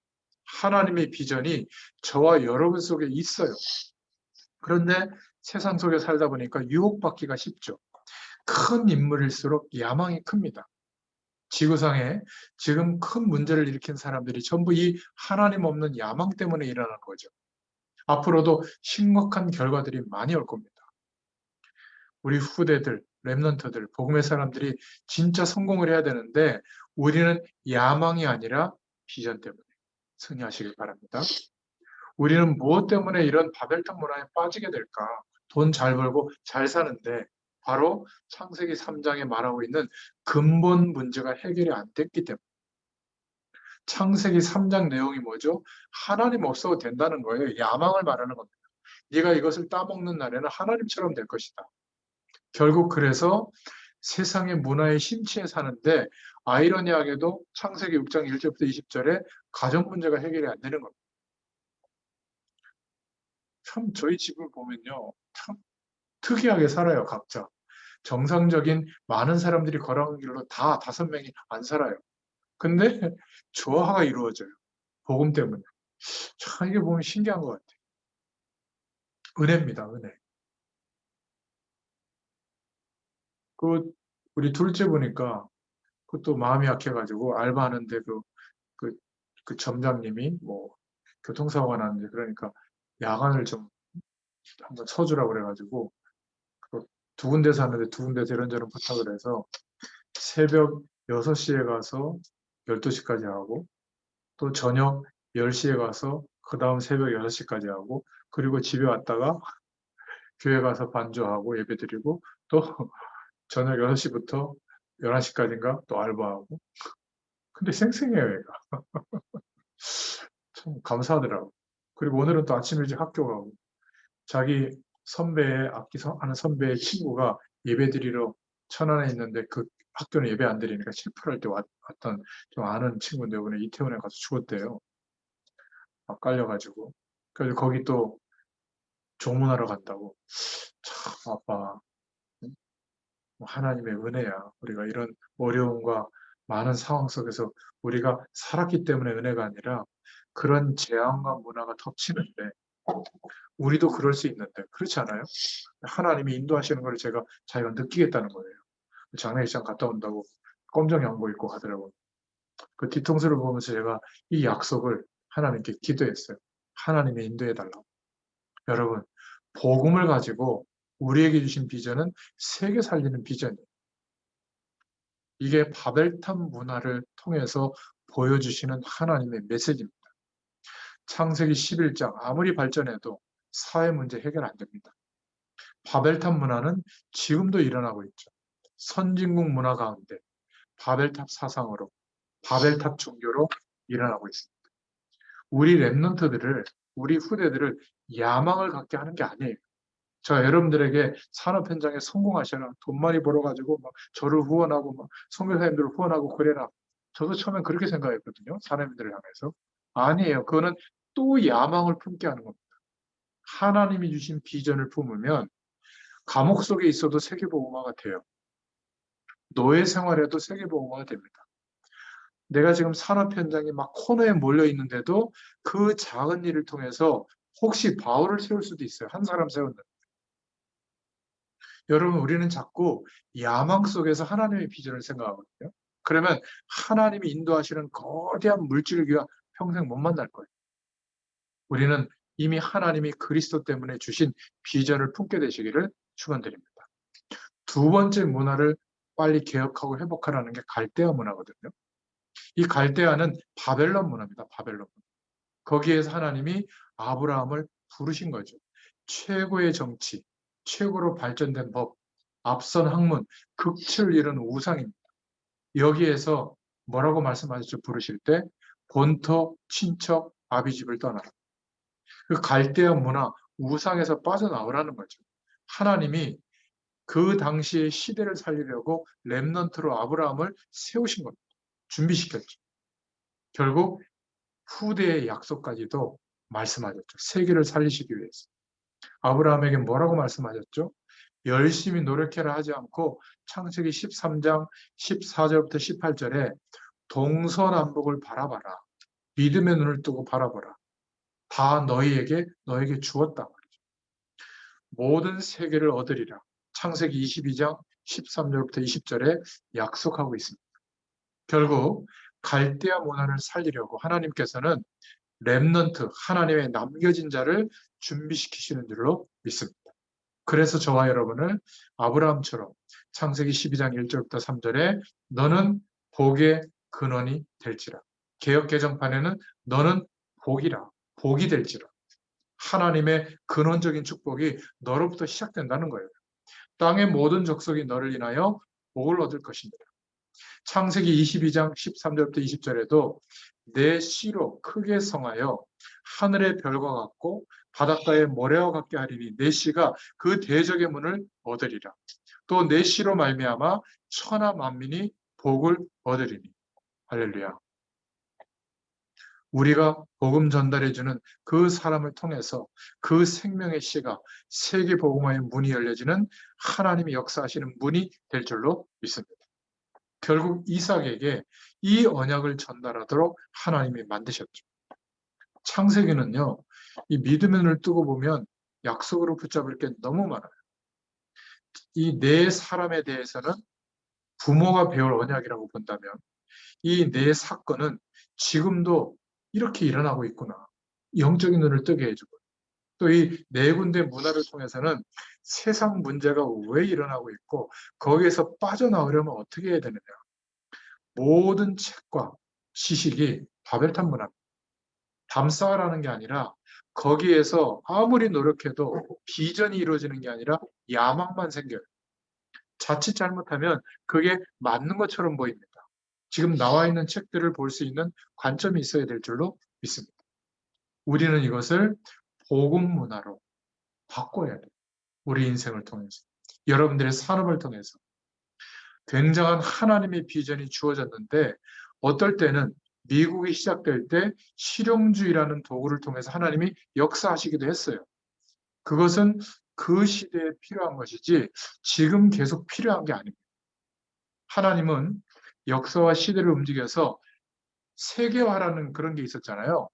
하나님의 비전이 저와 여러분 속에 있어요. 그런데 세상 속에 살다 보니까 유혹받기가 쉽죠. 큰 인물일수록 야망이 큽니다. 지구상에 지금 큰 문제를 일으킨 사람들이 전부 이 하나님 없는 야망 때문에 일어나는 거죠. 앞으로도 심각한 결과들이 많이 올 겁니다. 우리 후대들, 렘넌트들, 복음의 사람들이 진짜 성공을 해야 되는데 우리는 야망이 아니라 비전 때문에 승리하시길 바랍니다. 우리는 무엇 때문에 이런 바벨탑 문화에 빠지게 될까? 돈 잘 벌고 잘 사는데 바로 창세기 3장에 말하고 있는 근본 문제가 해결이 안 됐기 때문에. 창세기 3장 내용이 뭐죠? 하나님 없어도 된다는 거예요. 야망을 말하는 겁니다. 네가 이것을 따먹는 날에는 하나님처럼 될 것이다. 결국 그래서 세상의 문화에 심취해 사는데 아이러니하게도 창세기 6장 1절부터 20절에 가정 문제가 해결이 안 되는 겁니다. 참 저희 집을 보면요. 참 특이하게 살아요, 각자. 정상적인 많은 사람들이 걸어가는 길로 다 5명이 안 살아요. 근데 조화가 이루어져요. 복음 때문에. 참 이게 보면 신기한 것 같아요. 은혜입니다, 은혜. 그 우리 둘째 보니까 그것도 마음이 약해가지고 알바하는데 그 점장님이 뭐 교통사고가 났는데 그러니까 야간을 좀 한번 쳐주라고 그래가지고 두 군데서 하는데 두 군데서 이런저런 부탁을 해서 새벽 6시에 가서 12시까지 하고 또 저녁 10시에 가서 그 다음 새벽 6시까지 하고 그리고 집에 왔다가 교회 가서 반주하고 예배드리고 또 저녁 6시부터 11시까지인가 또 알바하고 근데 쌩쌩해요 얘가. 참 감사하더라고. 그리고 오늘은 또 아침 일찍 학교 가고 자기 선배의 하는 선배의 친구가 예배드리러 천안에 있는데 그 학교는 예배 안 드리니까 실풀할 때 왔던 좀 아는 친구인데 오늘 이태원에 가서 죽었대요. 막 깔려가지고. 그래서 거기 또 조문하러 간다고. 참 아빠 뭐 하나님의 은혜야. 우리가 이런 어려움과 많은 상황 속에서 우리가 살았기 때문에 은혜가 아니라 그런 재앙과 문화가 덮치는데 우리도 그럴 수 있는데 그렇지 않아요? 하나님이 인도하시는 걸 제가 자기가 느끼겠다는 거예요. 장례식장 갔다 온다고 검정 양복 입고 가더라고요. 그 뒤통수를 보면서 제가 이 약속을 하나님께 기도했어요. 하나님이 인도해 달라고. 여러분, 복음을 가지고 우리에게 주신 비전은 세계 살리는 비전이에요. 이게 바벨탑 문화를 통해서 보여주시는 하나님의 메시지입니다. 창세기 11장 아무리 발전해도 사회 문제 해결 안 됩니다. 바벨탑 문화는 지금도 일어나고 있죠. 선진국 문화 가운데 바벨탑 사상으로 바벨탑 종교로 일어나고 있습니다. 우리 랩런트들을 우리 후대들을 야망을 갖게 하는 게 아니에요. 저 여러분들에게 산업 현장에 성공하셔라. 돈 많이 벌어가지고 막 저를 후원하고 막 선교사님들을 후원하고 그래라. 저도 처음엔 그렇게 생각했거든요. 사람들을 향해서. 아니에요. 그거는 또 야망을 품게 하는 겁니다. 하나님이 주신 비전을 품으면 감옥 속에 있어도 세계보고마가 돼요. 노예 생활에도 세계보고마가 됩니다. 내가 지금 산업 현장에 막 코너에 몰려 있는데도 그 작은 일을 통해서 혹시 바울을 세울 수도 있어요. 한 사람 세웠는데. 여러분, 우리는 자꾸 야망 속에서 하나님의 비전을 생각하거든요. 그러면 하나님이 인도하시는 거대한 물줄기가 평생 못 만날 거예요. 우리는 이미 하나님이 그리스도 때문에 주신 비전을 품게 되시기를 축원드립니다. 두 번째 문화를 빨리 개혁하고 회복하라는 게 갈대아 문화거든요. 이 갈대아는 바벨론 문화입니다. 바벨론 문화. 거기에서 하나님이 아브라함을 부르신 거죠. 최고의 정치, 최고로 발전된 법, 앞선 학문, 극치를 이룬 우상입니다. 여기에서 뭐라고 말씀하셨죠? 부르실 때 본토, 친척, 아비집을 떠나라. 그 갈대아 문화, 우상에서 빠져나오라는 거죠. 하나님이 그 당시의 시대를 살리려고 렘넌트로 아브라함을 세우신 겁니다. 준비시켰죠. 결국 후대의 약속까지도 말씀하셨죠. 세계를 살리시기 위해서. 아브라함에게 뭐라고 말씀하셨죠? 열심히 노력해라 하지 않고 창세기 13장 14절부터 18절에 동서남북을 바라봐라. 믿음의 눈을 뜨고 바라봐라. 다 너에게 주었다 말이죠. 모든 세계를 얻으리라. 창세기 22장 13절부터 20절에 약속하고 있습니다. 결국 갈대아 문화를 살리려고 하나님께서는 렘넌트, 하나님의 남겨진 자를 준비시키시는 줄로 믿습니다. 그래서 저와 여러분을 아브라함처럼 창세기 12장 1절부터 3절에 너는 복의 근원이 될지라. 개역 개정판에는 너는 복이 될지라. 하나님의 근원적인 축복이 너로부터 시작된다는 거예요. 땅의 모든 족속이 너를 인하여 복을 얻을 것입니다. 창세기 22장 13절부터 20절에도 내 씨로 크게 성하여 하늘의 별과 같고 바닷가의 모래와 같게 하리니 내 씨가 그 대적의 문을 얻으리라. 또 내 씨로 말미암아 천하 만민이 복을 얻으리니. 할렐루야. 우리가 복음 전달해주는 그 사람을 통해서 그 생명의 씨가 세계 복음화의 문이 열려지는 하나님이 역사하시는 문이 될 줄로 믿습니다. 결국 이삭에게 이 언약을 전달하도록 하나님이 만드셨죠. 창세기는요, 이 믿음의 눈을 뜨고 보면 약속으로 붙잡을 게 너무 많아요. 이 네 사람에 대해서는 부모가 배울 언약이라고 본다면 이 네 사건은 지금도 이렇게 일어나고 있구나. 영적인 눈을 뜨게 해주고 또 이 네 군데 문화를 통해서는 세상 문제가 왜 일어나고 있고 거기에서 빠져나오려면 어떻게 해야 되느냐. 모든 책과 지식이 바벨탑 문화입니다. 담쌓으라는 게 아니라 거기에서 아무리 노력해도 비전이 이루어지는 게 아니라 야망만 생겨요. 자칫 잘못하면 그게 맞는 것처럼 보입니다. 지금 나와 있는 책들을 볼 수 있는 관점이 있어야 될 줄로 믿습니다. 우리는 이것을 복음 문화로 바꿔야 돼요. 우리 인생을 통해서. 여러분들의 산업을 통해서. 굉장한 하나님의 비전이 주어졌는데 어떨 때는 미국이 시작될 때 실용주의라는 도구를 통해서 하나님이 역사하시기도 했어요. 그것은 그 시대에 필요한 것이지 지금 계속 필요한 게 아닙니다. 하나님은 역사와 시대를 움직여서 세계화라는 그런 게 있었잖아요.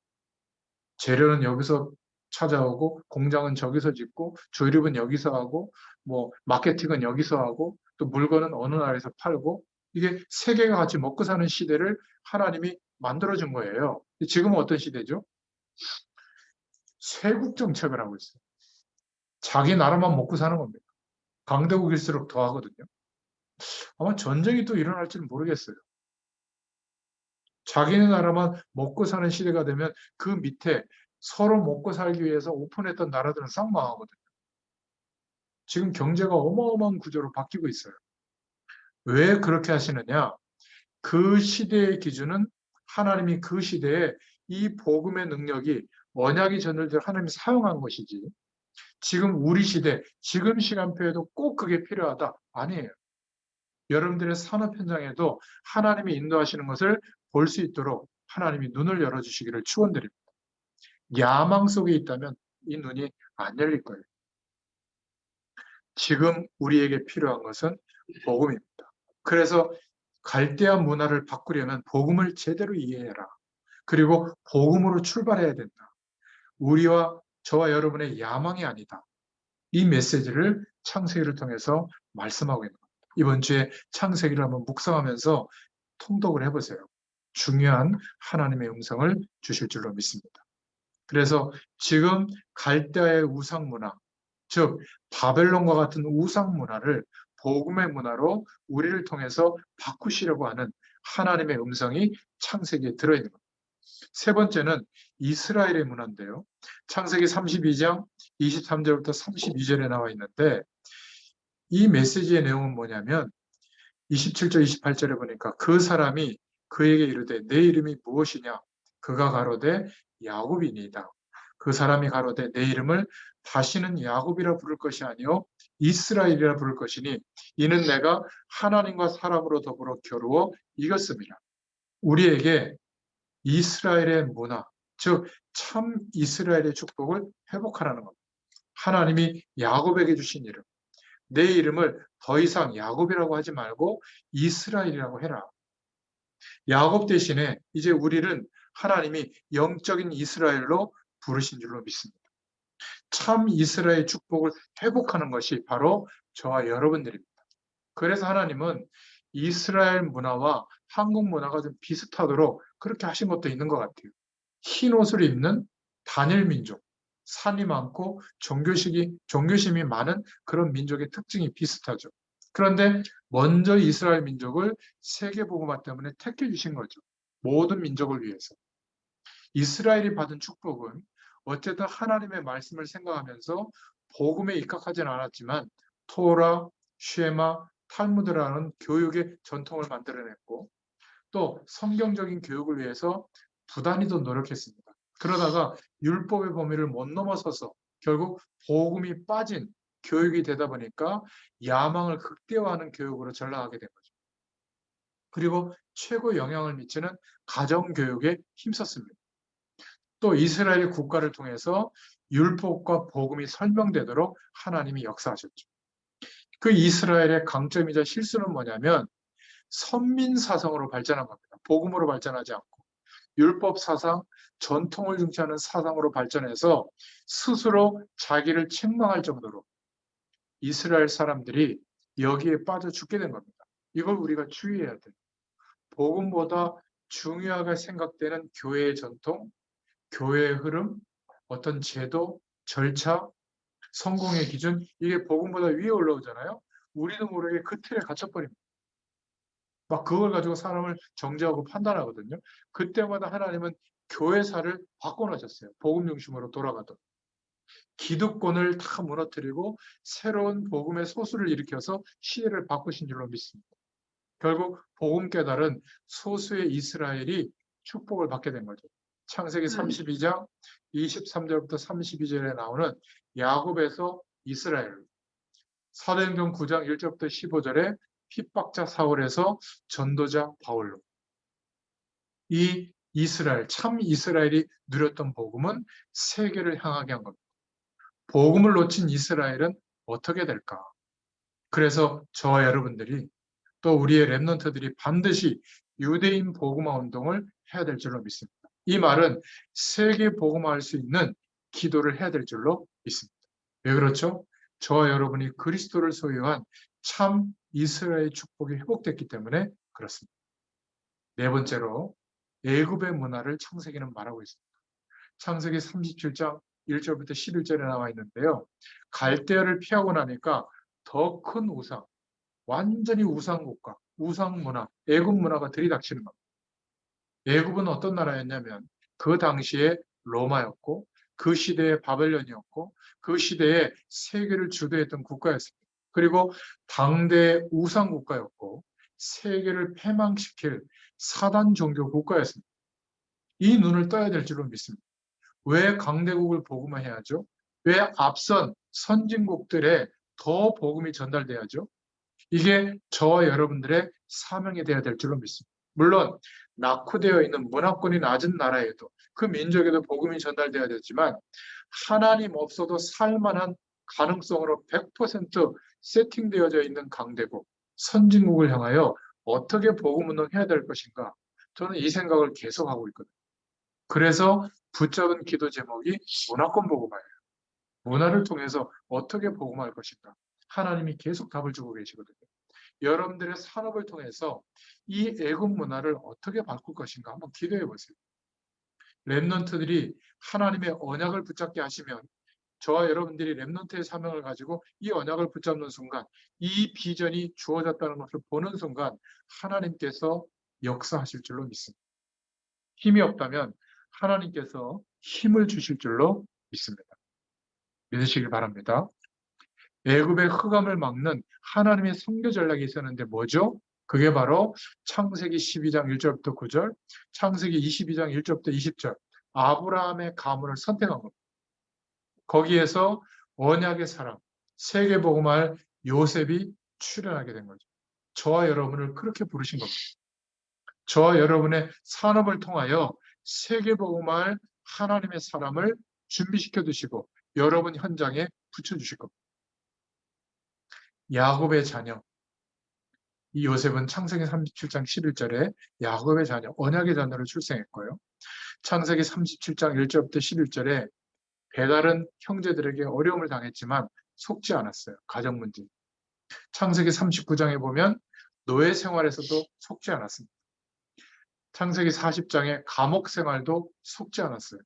재료는 여기서 찾아오고 공장은 저기서 짓고 조립은 여기서 하고 뭐 마케팅은 여기서 하고 또 물건은 어느 나라에서 팔고 이게 세계가 같이 먹고 사는 시대를 하나님이 만들어준 거예요. 지금은 어떤 시대죠? 쇄국 정책을 하고 있어요. 자기 나라만 먹고 사는 겁니다. 강대국일수록 더 하거든요. 아마 전쟁이 또 일어날지는 모르겠어요. 자기네 나라만 먹고 사는 시대가 되면 그 밑에 서로 먹고 살기 위해서 오픈했던 나라들은 싹 망하거든요. 지금 경제가 어마어마한 구조로 바뀌고 있어요. 왜 그렇게 하시느냐? 그 시대의 기준은 하나님이 그 시대에 이 복음의 능력이 언약이 전달될 하나님이 사용한 것이지 지금 우리 시대, 지금 시간표에도 꼭 그게 필요하다? 아니에요. 여러분들의 산업 현장에도 하나님이 인도하시는 것을 볼 수 있도록 하나님이 눈을 열어주시기를 축원드립니다. 야망 속에 있다면 이 눈이 안 열릴 거예요. 지금 우리에게 필요한 것은 복음입니다. 그래서 갈대한 문화를 바꾸려면 복음을 제대로 이해해라. 그리고 복음으로 출발해야 된다. 우리와 저와 여러분의 야망이 아니다. 이 메시지를 창세기를 통해서 말씀하고 있는 겁니다. 이번 주에 창세기를 한번 묵상하면서 통독을 해보세요. 중요한 하나님의 음성을 주실 줄로 믿습니다. 그래서 지금 갈대아의 우상 문화, 즉 바벨론과 같은 우상 문화를 복음의 문화로 우리를 통해서 바꾸시려고 하는 하나님의 음성이 창세기에 들어있는 겁니다. 세 번째는 이스라엘의 문화인데요. 창세기 32장 23절부터 32절에 나와 있는데 이 메시지의 내용은 뭐냐면 27절 28절에 보니까 그 사람이 그에게 이르되 내 이름이 무엇이냐 그가 가로되 야곱이니이다. 그 사람이 가로되 내 이름을 다시는 야곱이라 부를 것이 아니요 이스라엘이라 부를 것이니 이는 내가 하나님과 사람으로 더불어 겨루어 이겼습니다. 우리에게 이스라엘의 문화, 즉 참 이스라엘의 축복을 회복하라는 겁니다. 하나님이 야곱에게 주신 이름, 내 이름을 더 이상 야곱이라고 하지 말고 이스라엘이라고 해라. 야곱 대신에 이제 우리는 하나님이 영적인 이스라엘로 부르신 줄로 믿습니다. 참 이스라엘 축복을 회복하는 것이 바로 저와 여러분들입니다. 그래서 하나님은 이스라엘 문화와 한국 문화가 좀 비슷하도록 그렇게 하신 것도 있는 것 같아요. 흰 옷을 입는 단일 민족, 산이 많고 종교심이 많은 그런 민족의 특징이 비슷하죠. 그런데 먼저 이스라엘 민족을 세계복음화 때문에 택해 주신 거죠. 모든 민족을 위해서. 이스라엘이 받은 축복은 어쨌든 하나님의 말씀을 생각하면서 복음에 입각하지는 않았지만 토라, 쉐마, 탈무드라는 교육의 전통을 만들어냈고 또 성경적인 교육을 위해서 부단히도 노력했습니다. 그러다가 율법의 범위를 못 넘어서서 결국 복음이 빠진 교육이 되다 보니까 야망을 극대화하는 교육으로 전락하게 된 거죠. 그리고 최고 영향을 미치는 가정교육에 힘썼습니다. 또 이스라엘 국가를 통해서 율법과 복음이 설명되도록 하나님이 역사하셨죠. 그 이스라엘의 강점이자 실수는 뭐냐면 선민 사상으로 발전한 겁니다. 복음으로 발전하지 않고 율법 사상, 전통을 중시하는 사상으로 발전해서 스스로 자기를 책망할 정도로 이스라엘 사람들이 여기에 빠져 죽게 된 겁니다. 이걸 우리가 주의해야 돼요. 복음보다 중요하게 생각되는 교회의 전통, 교회의 흐름, 어떤 제도, 절차, 성공의 기준, 이게 복음보다 위에 올라오잖아요. 우리도 모르게 그 틀에 갇혀버립니다. 막 그걸 가지고 사람을 정죄하고 판단하거든요. 그때마다 하나님은 교회사를 바꿔놓으셨어요. 복음 중심으로 돌아가도록. 기득권을 다 무너뜨리고 새로운 복음의 소수를 일으켜서 시대를 바꾸신 줄로 믿습니다. 결국 복음 깨달은 소수의 이스라엘이 축복을 받게 된 거죠. 창세기 32장 23절부터 32절에 나오는 야곱에서 이스라엘, 사도행전 9장 1절부터 15절에 핍박자 사울에서 전도자 바울로, 이 이스라엘, 참 이스라엘이 누렸던 복음은 세계를 향하게 한 겁니다. 복음을 놓친 이스라엘은 어떻게 될까? 그래서 저와 여러분들이 또 우리의 랩런트들이 반드시 유대인 복음화 운동을 해야 될 줄로 믿습니다. 이 말은 세계 복음화할 수 있는 기도를 해야 될 줄로 믿습니다. 왜 그렇죠? 저와 여러분이 그리스도를 소유한 참 이스라엘 축복이 회복됐기 때문에 그렇습니다. 네 번째로 애굽의 문화를 창세기는 말하고 있습니다. 창세기 37장 1절부터 11절에 나와 있는데요. 갈대아를 피하고 나니까 더 큰 우상, 완전히 우상국가, 우상문화, 애굽 문화가 들이닥치는 겁니다. 애굽은 어떤 나라였냐면 그 당시에 로마였고 그 시대에 바벨론이었고 그 시대에 세계를 주도했던 국가였습니다. 그리고 당대 우상국가였고 세계를 패망시킬 사단 종교 국가였습니다. 이 눈을 떠야 될 줄로 믿습니다. 왜 강대국을 복음화해야죠? 왜 앞선 선진국들에 더 복음이 전달돼야죠? 이게 저와 여러분들의 사명이 되어야 될 줄로 믿습니다. 물론 낙후되어 있는 문화권이 낮은 나라에도 그 민족에도 복음이 전달되어야 되지만 하나님 없어도 살만한 가능성으로 100% 세팅되어져 있는 강대국, 선진국을 향하여 어떻게 복음 운동해야 될 것인가? 저는 이 생각을 계속하고 있거든요. 그래서 붙잡은 기도 제목이 문화권 복음화예요. 문화를 통해서 어떻게 복음할 것인가? 하나님이 계속 답을 주고 계시거든요. 여러분들의 산업을 통해서 이 애국 문화를 어떻게 바꿀 것인가 한번 기도해 보세요. 랩넌트들이 하나님의 언약을 붙잡게 하시면 저와 여러분들이 랩넌트의 사명을 가지고 이 언약을 붙잡는 순간 이 비전이 주어졌다는 것을 보는 순간 하나님께서 역사하실 줄로 믿습니다. 힘이 없다면 하나님께서 힘을 주실 줄로 믿습니다. 믿으시길 바랍니다. 애굽의 흑암을 막는 하나님의 선교 전략이 있었는데 뭐죠? 그게 바로 창세기 12장 1절부터 9절, 창세기 22장 1절부터 20절, 아브라함의 가문을 선택한 겁니다. 거기에서 언약의 사람, 세계복음할 요셉이 출현하게 된 거죠. 저와 여러분을 그렇게 부르신 겁니다. 저와 여러분의 산업을 통하여 세계복음할 하나님의 사람을 준비시켜 두시고 여러분 현장에 붙여주실 겁니다. 야곱의 자녀, 이 요셉은 창세기 37장 11절에 야곱의 자녀, 언약의 자녀를 출생했고요. 창세기 37장 1절부터 11절에 배달은 형제들에게 어려움을 당했지만 속지 않았어요. 가정 문제. 창세기 39장에 보면 노예 생활에서도 속지 않았습니다. 창세기 40장에 감옥 생활도 속지 않았어요.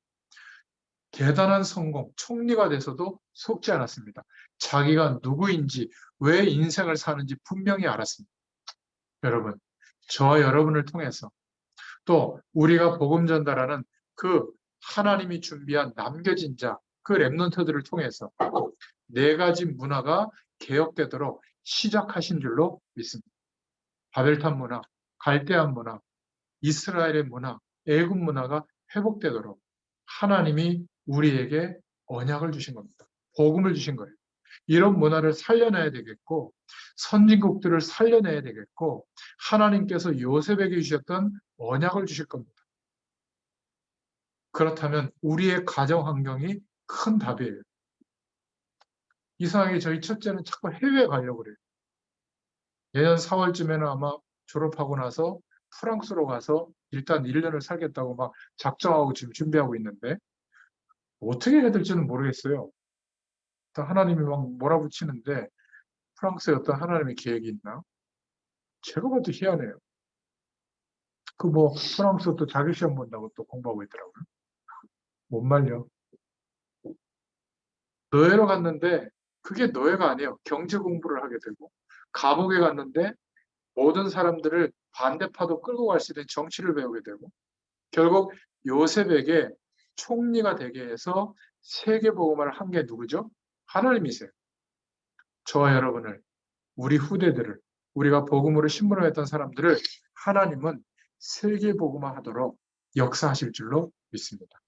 대단한 성공, 총리가 돼서도 속지 않았습니다. 자기가 누구인지, 왜 인생을 사는지 분명히 알았습니다. 여러분, 저와 여러분을 통해서 또 우리가 복음 전달하는 그 하나님이 준비한 남겨진 자, 그 랩넌트들을 통해서 네 가지 문화가 개혁되도록 시작하신 줄로 믿습니다. 바벨탑 문화, 갈대안 문화, 이스라엘의 문화, 애굽 문화가 회복되도록 하나님이 우리에게 언약을 주신 겁니다. 복음을 주신 거예요. 이런 문화를 살려내야 되겠고 선진국들을 살려내야 되겠고 하나님께서 요셉에게 주셨던 언약을 주실 겁니다. 그렇다면 우리의 가정 환경이 큰 답이에요. 이상하게 저희 첫째는 자꾸 해외에 가려고 그래요. 내년 4월쯤에는 아마 졸업하고 나서 프랑스로 가서 일단 1년을 살겠다고 막 작정하고 지금 준비하고 있는데 어떻게 해야 될지는 모르겠어요. 하나님이 막 몰아붙이는데 프랑스에 어떤 하나님의 계획이 있나? 제가 봐도 희한해요. 그 뭐 프랑스 또 자기 시험 본다고 또 공부하고 있더라고요. 못 말려. 노예로 갔는데 그게 노예가 아니에요. 경제 공부를 하게 되고 감옥에 갔는데 모든 사람들을 반대파도 끌고 갈 수 있는 정치를 배우게 되고 결국 요셉에게 총리가 되게 해서 세계복음을 한 게 누구죠? 하나님이세요. 저와 여러분을, 우리 후대들을, 우리가 복음으로 신분을 했던 사람들을 하나님은 세계복음화하도록 역사하실 줄로 믿습니다.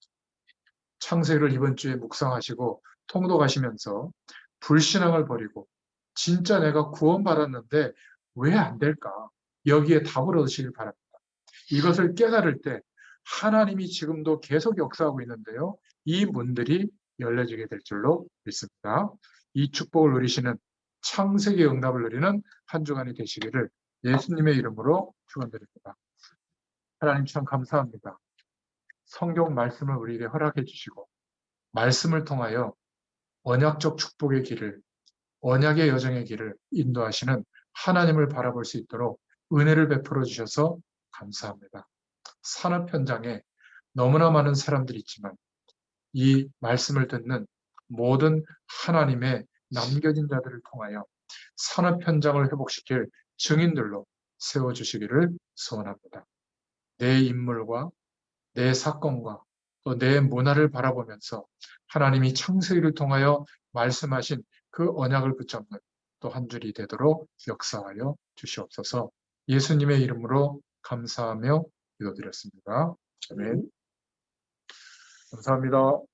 창세기를 이번 주에 묵상하시고 통독하시면서 불신앙을 버리고 진짜 내가 구원받았는데 왜 안 될까? 여기에 답을 얻으시길 바랍니다. 이것을 깨달을 때 하나님이 지금도 계속 역사하고 있는데요. 이 문들이 열려지게 될 줄로 믿습니다. 이 축복을 누리시는 창세기 응답을 누리는 한 주간이 되시기를 예수님의 이름으로 축원드립니다. 하나님 참 감사합니다. 성경 말씀을 우리에게 허락해 주시고 말씀을 통하여 언약적 축복의 길을, 언약의 여정의 길을 인도하시는 하나님을 바라볼 수 있도록 은혜를 베풀어 주셔서 감사합니다. 산업 현장에 너무나 많은 사람들이 있지만 이 말씀을 듣는 모든 하나님의 남겨진 자들을 통하여 산업 현장을 회복시킬 증인들로 세워주시기를 소원합니다. 내 인물과 내 사건과 또 내 문화를 바라보면서 하나님이 창세기를 통하여 말씀하신 그 언약을 붙잡는 또 한 줄이 되도록 역사하여 주시옵소서. 예수님의 이름으로 감사하며 기도드렸습니다. 아멘. 감사합니다.